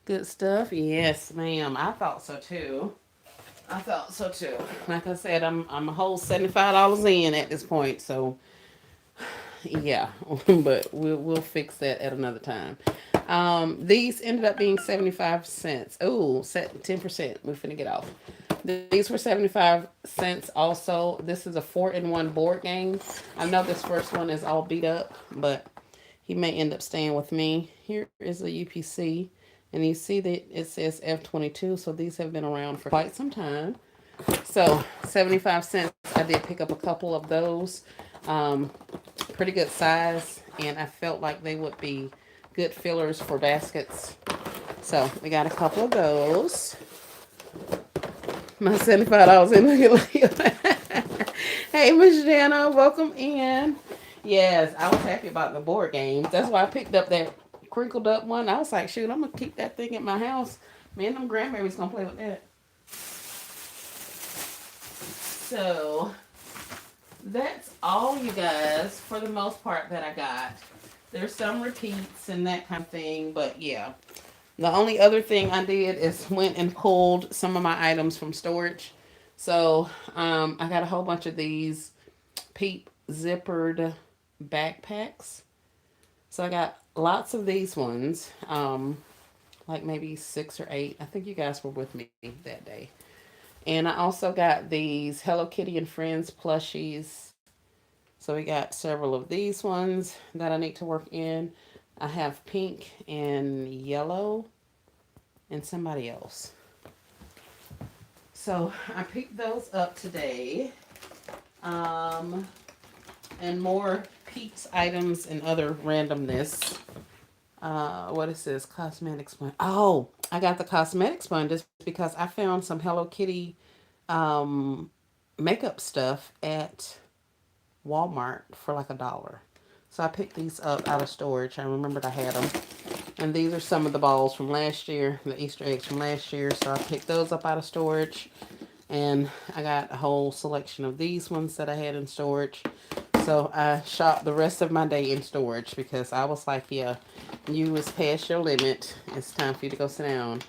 Good stuff. Yes, ma'am. I thought so too. Like I said, I'm a whole $75 in at this point. So yeah, but we'll fix that at another time. These ended up being 75 cents. Oh, 10%. We're finna get off. These were 75 cents also. This is a 4-in-1 board game. I know this first one is all beat up, but he may end up staying with me. Here is the UPC. And you see that it says F22. So these have been around for quite some time. So 75 cents. I did pick up a couple of those. Pretty good size. And I felt like they would be good fillers for baskets. So we got a couple of those. My $75 in. Look at Leah. Hey, Miss Jana, welcome in. Yes, I was happy about the board games. That's why I picked up that crinkled up one. I was like, shoot, I'm gonna keep that thing at my house. Me and them grandbabies gonna play with that. So that's all, you guys, for the most part that I got. There's some repeats and that kind of thing, but yeah. The only other thing I did is went and pulled some of my items from storage. So I got a whole bunch of these Peep zippered backpacks. So I got lots of these ones, like maybe 6 or 8. I think you guys were with me that day. And I also got these Hello Kitty and Friends plushies. So we got several of these ones that I need to work in. I have pink and yellow and somebody else. So I picked those up today. And more Pete's items and other randomness. What is this? Cosmetic sponge. Oh, I got the cosmetic sponges because I found some Hello Kitty makeup stuff at Walmart for like $1. So I picked these up out of storage. I remembered I had them. And these are some of the balls from last year, the Easter eggs from last year. So I picked those up out of storage. And I got a whole selection of these ones that I had in storage. So I shopped the rest of my day in storage because I was like, yeah, you was past your limit. It's time for you to go sit down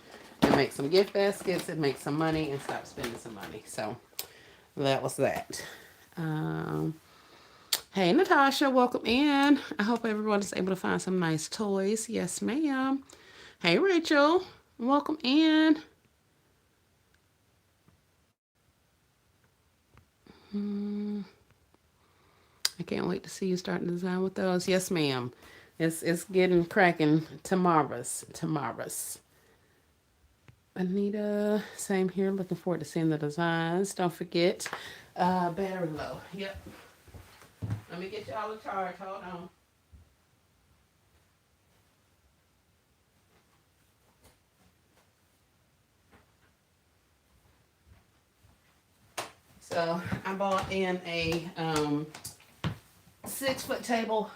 and make some gift baskets and make some money and stop spending some money. So that was that. Hey, Natasha, welcome in. I hope everyone is able to find some nice toys. Yes, ma'am. Hey, Rachel, welcome in. I can't wait to see you starting to design with those. Yes, ma'am. It's getting cracking. Tomorrow's. Anita, same here. Looking forward to seeing the designs. Don't forget, battery low. Yep. Let me get y'all a charge. Hold on. So I bought in a 6-foot table.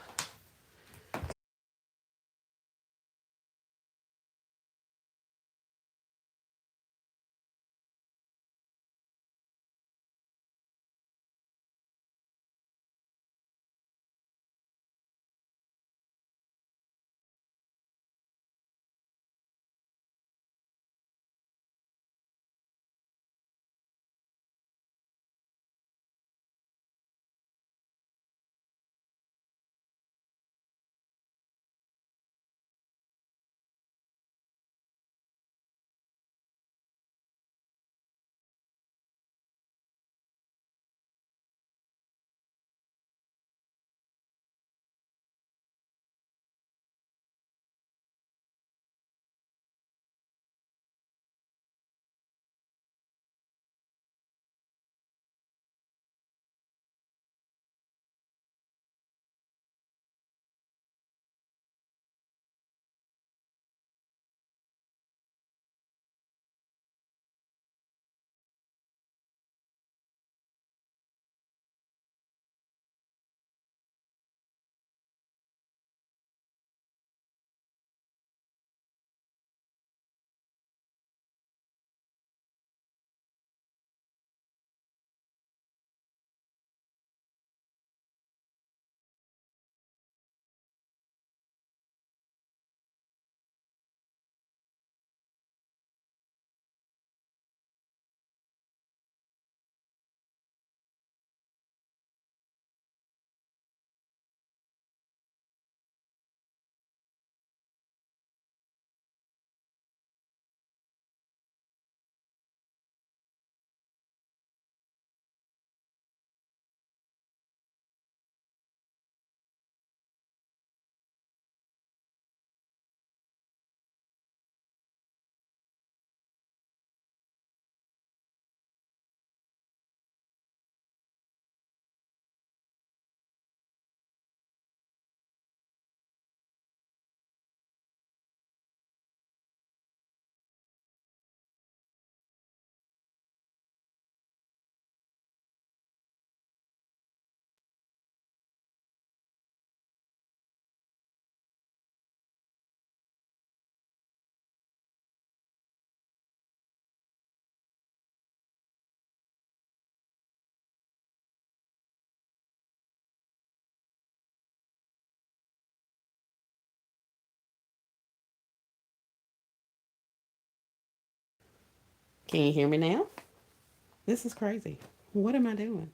Can you hear me now? This is crazy. What am I doing?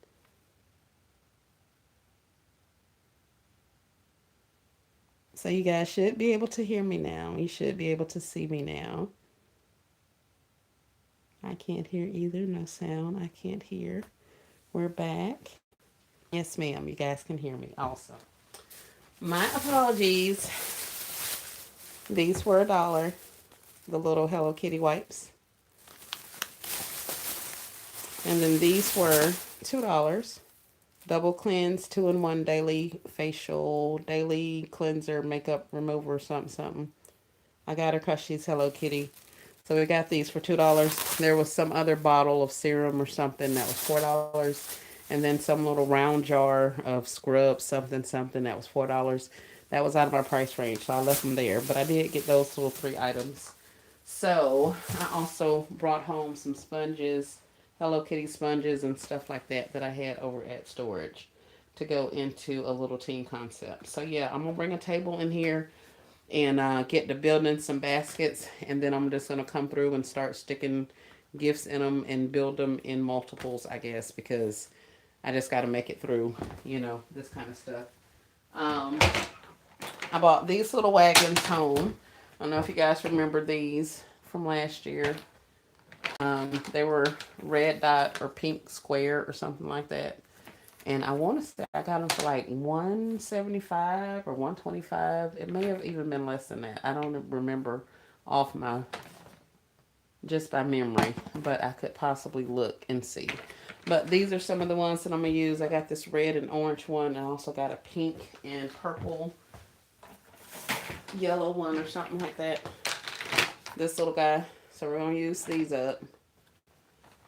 So you guys should be able to hear me now. You should be able to see me now. I can't hear either. No sound. I can't hear. We're back. Yes, ma'am. You guys can hear me also. My apologies. These were $1. The little Hello Kitty wipes. And then these were $2. Double cleanse, 2-in-1 daily facial, daily cleanser, makeup remover, something, something. I got her because she's Hello Kitty. So we got these for $2. There was some other bottle of serum or something that was $4. And then some little round jar of scrub, something, something that was $4. That was out of our price range, so I left them there. But I did get those little 3 items. So I also brought home some sponges, Hello Kitty sponges and stuff like that that I had over at storage to go into a little team concept. So yeah, I'm gonna bring a table in here and get to building some baskets, and then I'm just gonna come through and start sticking gifts in them and build them in multiples, I guess, because I just got to make it through, this kind of stuff. Um, I bought these little wagons home. I don't know if you guys remember these from last year. They were red dot or pink square or something like that. And I want to say I got them for like 175 or 125. It may have even been less than that. I don't remember off my just by memory, but I could possibly look and see. But these are some of the ones that I'm gonna use. I got this red and orange one. I also got a pink and purple, yellow one or something like that. This little guy. So we're gonna use these up.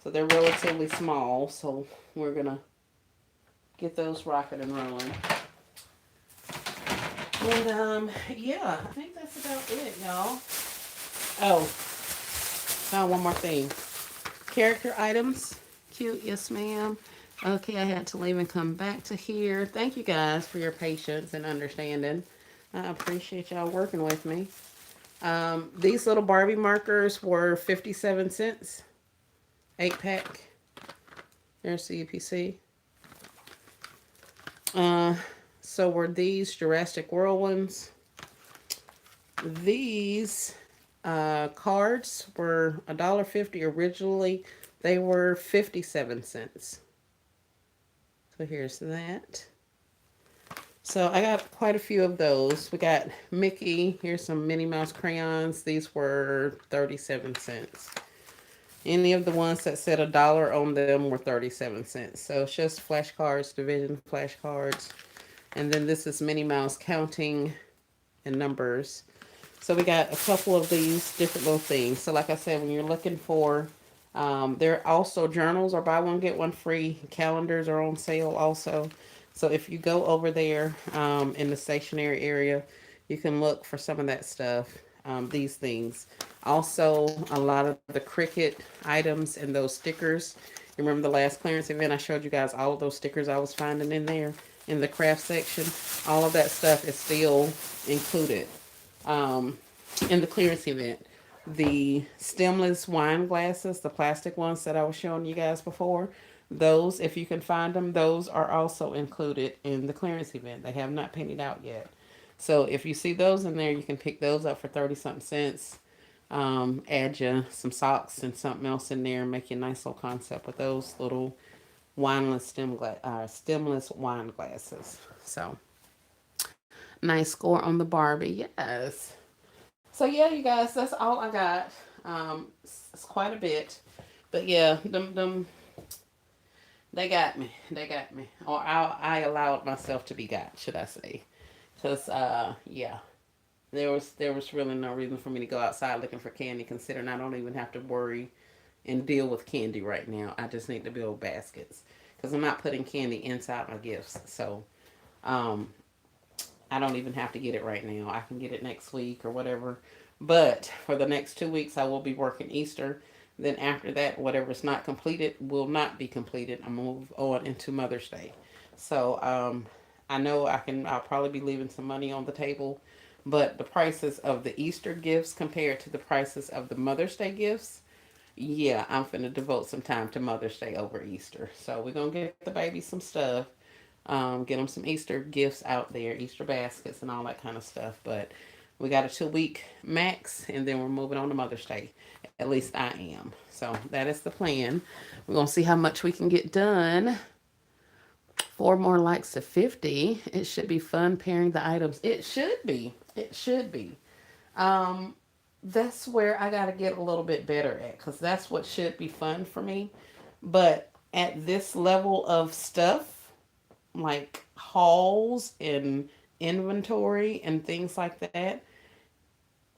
So they're relatively small. So we're gonna get those rocking and rolling. And yeah, I think that's about it, y'all. Oh, found one more thing. Character items. Cute, yes ma'am. Okay, I had to leave and come back to here. Thank you guys for your patience and understanding. I appreciate y'all working with me. These little Barbie markers were 57 cents. 8-pack. There's CPC. So were these Jurassic World ones. These cards were $1.50 originally. They were 57 cents. So here's that. So I got quite a few of those. We got Mickey. Here's some Minnie Mouse crayons. These were 37 cents. Any of the ones that said $1 on them were 37 cents. So it's just flashcards, division flashcards. And then this is Minnie Mouse counting and numbers. So we got a couple of these different little things. So like I said, when you're looking for, there are also journals or buy one, get one free. Calendars are on sale also. So if you go over there in the stationery area, you can look for some of that stuff, these things. Also, a lot of the Cricut items and those stickers. You remember the last clearance event? I showed you guys all of those stickers I was finding in there in the craft section. All of that stuff is still included in the clearance event. The stemless wine glasses, the plastic ones that I was showing you guys before, those, if you can find them, those are also included in the clearance event. They have not painted out yet. So if you see those in there, you can pick those up for 30 something cents. Add you some socks and something else in there and make you a nice little concept with those little stemless wine glasses. So nice score on the Barbie. Yes. So yeah, you guys, that's all I got. It's quite a bit, but yeah, them they got me. They got me, or I allowed myself to be got, should I say? Because yeah, there was really no reason for me to go outside looking for candy, considering I don't even have to worry and deal with candy right now. I just need to build baskets because I'm not putting candy inside my gifts. So um, I don't even have to get it right now. I can get it next week or whatever. But for the next 2 weeks, I will be working Easter. Then after that, whatever's not completed will not be completed. I'm gonna move on into Mother's Day. So I know I'll probably be leaving some money on the table, but the prices of the Easter gifts compared to the prices of the Mother's Day gifts, Yeah, I'm finna devote some time to Mother's Day over Easter. So we're gonna get the baby some stuff, get them some Easter gifts out there, Easter baskets and all that kind of stuff. But we got a 2 week max, and then we're moving on to Mother's Day. At least I am. So that is the plan. We're gonna see how much we can get done. 4 more likes to 50. It should be fun pairing the items. It should be. It should be. Um, that's where I got to get a little bit better at, because that's what should be fun for me. But at this level of stuff, like hauls and inventory and things like that,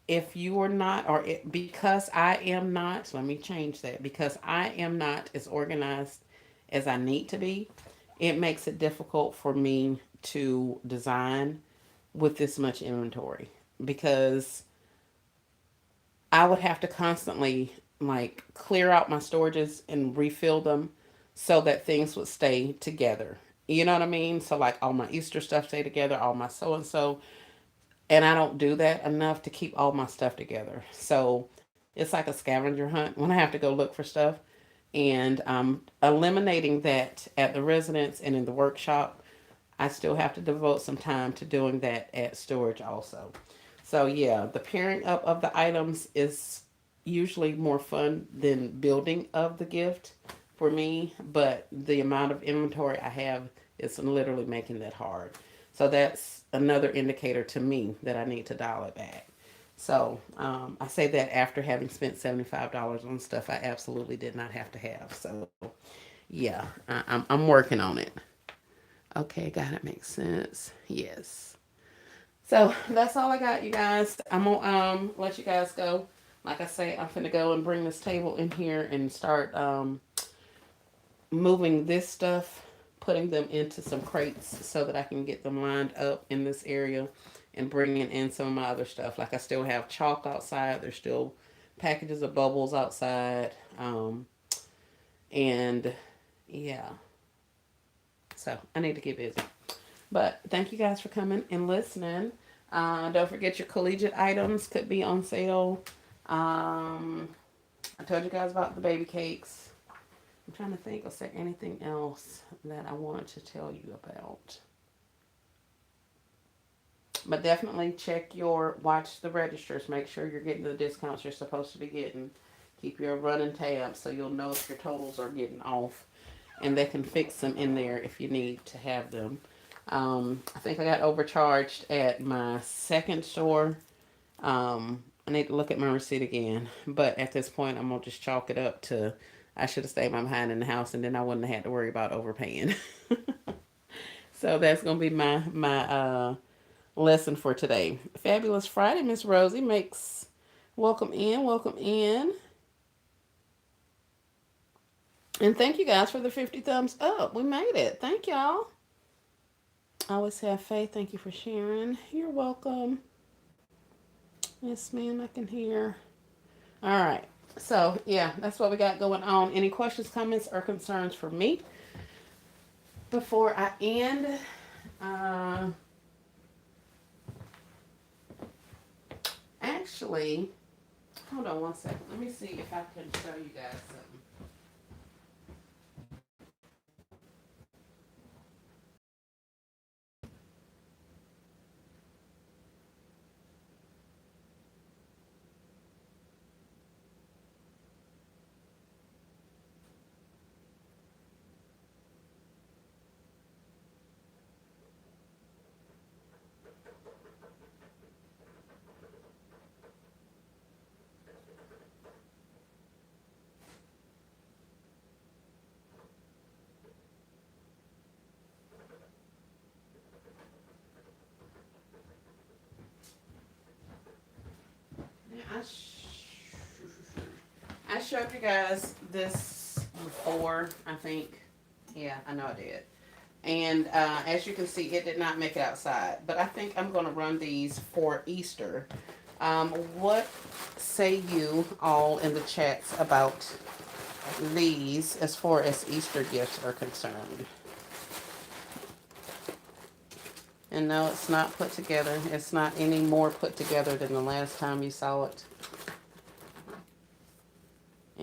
if you are not, or because I am not, let me change that, because I am not as organized as I need to be, it makes it difficult for me to design with this much inventory, because I would have to constantly like clear out my storages and refill them so that things would stay together. You know what I mean? So like all my Easter stuff stay together, all my so and so, and I don't do that enough to keep all my stuff together. So it's like a scavenger hunt when I have to go look for stuff, and eliminating that at the residence and in the workshop. I still have to devote some time to doing that at storage also. So yeah, the pairing up of the items is usually more fun than building of the gift for me, but the amount of inventory I have is literally making that hard. So that's another indicator to me that I need to dial it back. So I say that after having spent $75 on stuff I absolutely did not have to have. So yeah, I'm working on it. Okay, got it. Makes sense. Yes. So that's all I got, you guys. I'm gonna let you guys go. Like I say, I'm finna go and bring this table in here and start moving this stuff, putting them into some crates so that I can get them lined up in this area, and bringing in some of my other stuff. Like I still have chalk outside. There's still packages of bubbles outside, and yeah. So I need to get busy. But thank you guys for coming and listening. Don't forget your collegiate items could be on sale. Um, I told you guys about the baby cakes. I'm trying to think, was there anything else that I wanted to tell you about? But definitely watch the registers. Make sure you're getting the discounts you're supposed to be getting. Keep your running tab so you'll know if your totals are getting off. And they can fix them in there if you need to have them. I think I got overcharged at my second store. I need to look at my receipt again. But at this point, I'm going to just chalk it up to I should have stayed behind in the house, and then I wouldn't have had to worry about overpaying. So that's going to be my lesson for today. Fabulous Friday, Miss Rosie makes welcome in, welcome in. And thank you guys for the 50 thumbs up. We made it. Thank y'all. Always have faith. Thank you for sharing. You're welcome. Yes, ma'am, I can hear. All right. So, yeah, that's what we got going on. Any questions, comments, or concerns for me before I end? Uh, actually, hold on one second. Let me see if I can show you guys something. Yeah, I showed you guys this before, I think. Yeah, I know I did. And as you can see, it did not make it outside. But I think I'm going to run these for Easter. What say you all in the chats about these as far as Easter gifts are concerned? And no, it's not put together. It's not any more put together than the last time you saw it.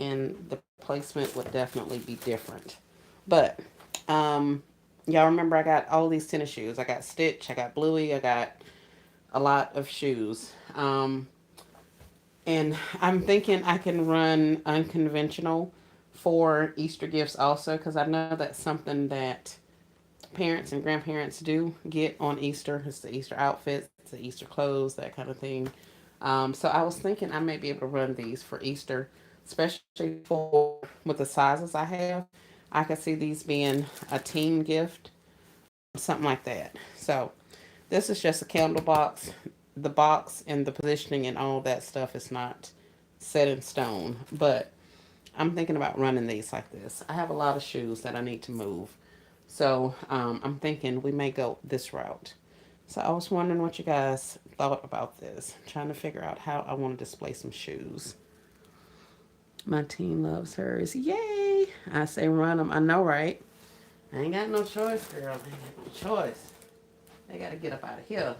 and the placement would definitely be different. But y'all remember I got all these tennis shoes. I got Stitch, I got Bluey, I got a lot of shoes. And I'm thinking I can run unconventional for Easter gifts also, because I know that's something that parents and grandparents do get on Easter. It's the Easter outfits, the Easter clothes, that kind of thing. So I was thinking I may be able to run these for Easter, especially for with the sizes I have. I could see these being a team gift, something like that. So this is just a candle box. The box and the positioning and all that stuff is not set in stone, but I'm thinking about running these like this. I have a lot of shoes that I need to move. So I'm thinking we may go this route. So I was wondering what you guys thought about this. I'm trying to figure out how I want to display some shoes. My team loves hers. Yay! I say run them. I know, right? I ain't got no choice, girl. I ain't got no choice. They got to get up out of here.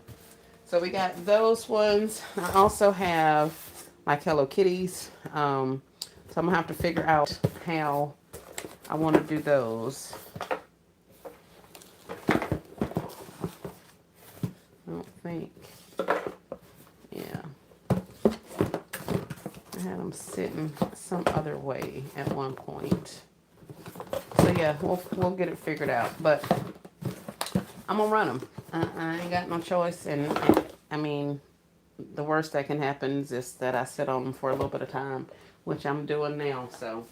So we got those ones. I also have like Hello Kitties. So I'm going to have to figure out how I want to do those. I don't think. Yeah. I had them sitting some other way at one point. So yeah, we'll get it figured out. But I'm gonna run them. I ain't got no choice. And I mean, the worst that can happen is just that I sit on them for a little bit of time, which I'm doing now. So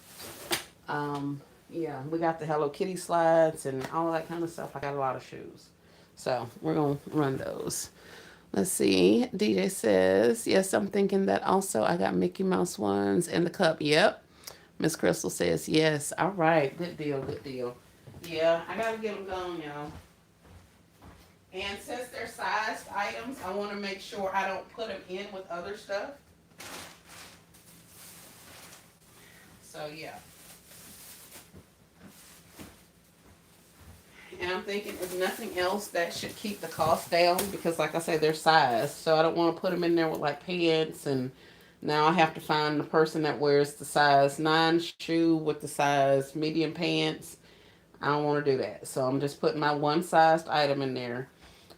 yeah, we got the Hello Kitty slides and all that kind of stuff. I got a lot of shoes. So we're gonna run those. Let's see. DJ says, yes, I'm thinking that also. I got Mickey Mouse ones and the cup. Yep. Miss Crystal says, yes. All right. Good deal. Good deal. Yeah, I got to get them going, y'all. And since they're sized items, I want to make sure I don't put them in with other stuff. So, yeah. And I'm thinking if nothing else, that should keep the cost down because, like I said, they're sized. So I don't want to put them in there with like pants, and now I have to find the person that wears the size 9 shoe with the size medium pants. I don't want to do that. So I'm just putting my one sized item in there,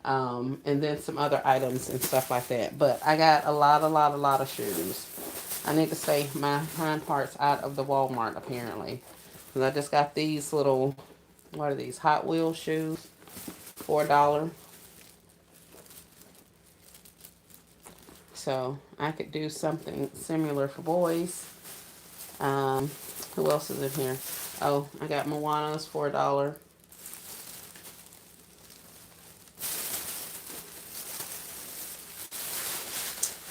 and then some other items and stuff like that. But I got a lot of shoes. I need to stay my hind parts out of the Walmart apparently. Because I just got these little, what are these, Hot Wheels shoes for $1. So I could do something similar for boys. Um, who else is in here? Oh, I got Moana's for $1.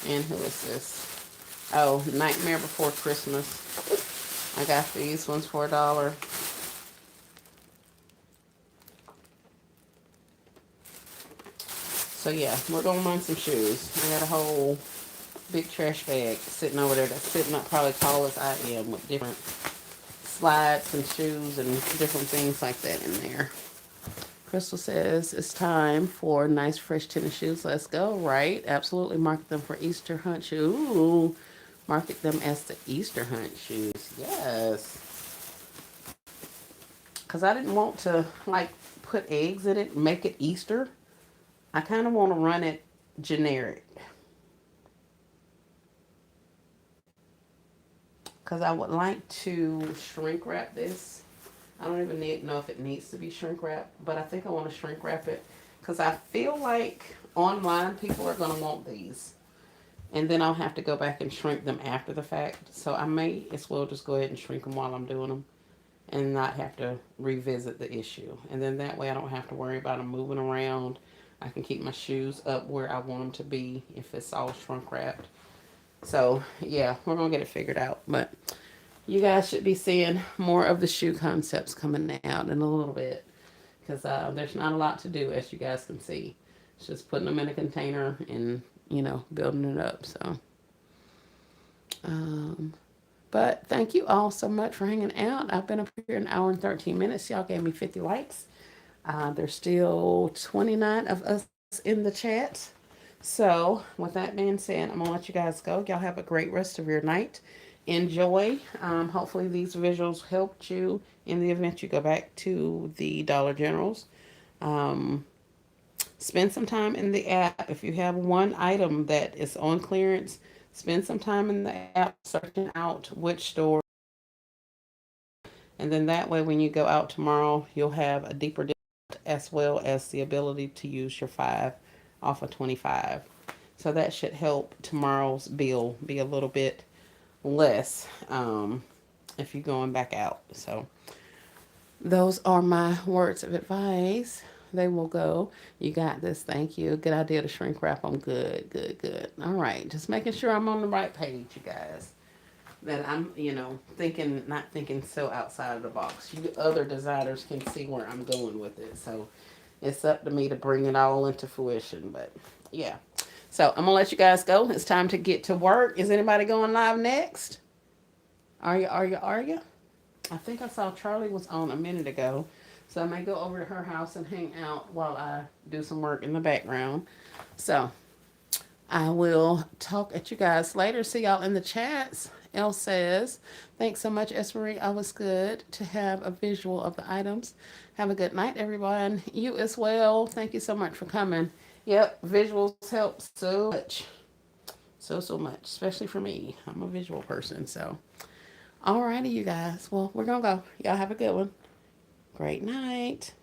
And who is this? Oh, Nightmare Before Christmas. I got these ones for $1. So yeah, we're gonna run some shoes. I got a whole big trash bag sitting over there that's sitting up probably tall as I am with different slides and shoes and different things like that in there. Crystal says it's time for nice fresh tennis shoes. Let's go, right? Absolutely. Market them for Easter hunt shoes. Ooh, market them as the Easter hunt shoes. Yes. Because I didn't want to like put eggs in it, make it Easter. I kind of want to run it generic. Because I would like to shrink wrap this. I don't even know if it needs to be shrink wrapped, but I think I want to shrink wrap it because I feel like online people are going to want these. And then I'll have to go back and shrink them after the fact. So I may as well just go ahead and shrink them while I'm doing them and not have to revisit the issue. And then that way I don't have to worry about them moving around. I can keep my shoes up where I want them to be if it's all shrink wrapped. So yeah, we're going to get it figured out. But you guys should be seeing more of the shoe concepts coming out in a little bit because there's not a lot to do, as you guys can see. It's just putting them in a container and, building it up. So, but thank you all so much for hanging out. I've been up here an hour and 13 minutes. Y'all gave me 50 likes. There's still 29 of us in the chat. So, with that being said, I'm going to let you guys go. Y'all have a great rest of your night. enjoy. Hopefully these visuals helped you in the event you go back to the Dollar Generals. Um, Spend some time in the app. If you have one item that is on clearance, spend some time in the app searching out which store. And then that way, when you go out tomorrow, you'll have a deeper discount as well as the ability to use your 5 off of 25. So that should help tomorrow's bill be a little bit less if you're going back out. So those are my words of advice. They will go. You got this. Thank you. Good idea to shrink wrap them. Good, good, good. All right. Just making sure I'm on the right page, you guys. That I'm, thinking, not thinking so outside of the box. You other designers can see where I'm going with it. So it's up to me to bring it all into fruition. But yeah. So I'm going to let you guys go. It's time to get to work. Is anybody going live next? Are you? I think I saw Charlie was on a minute ago. So I may go over to her house and hang out while I do some work in the background. So I will talk at you guys later. See y'all in the chats. Elle says, thanks so much, Esmery. I was good to have a visual of the items. Have a good night, everyone. You as well. Thank you so much for coming. Yep, visuals help so much. So much, especially for me. I'm a visual person. So, alrighty, you guys. Well, we're going to go. Y'all have a good one. Great night.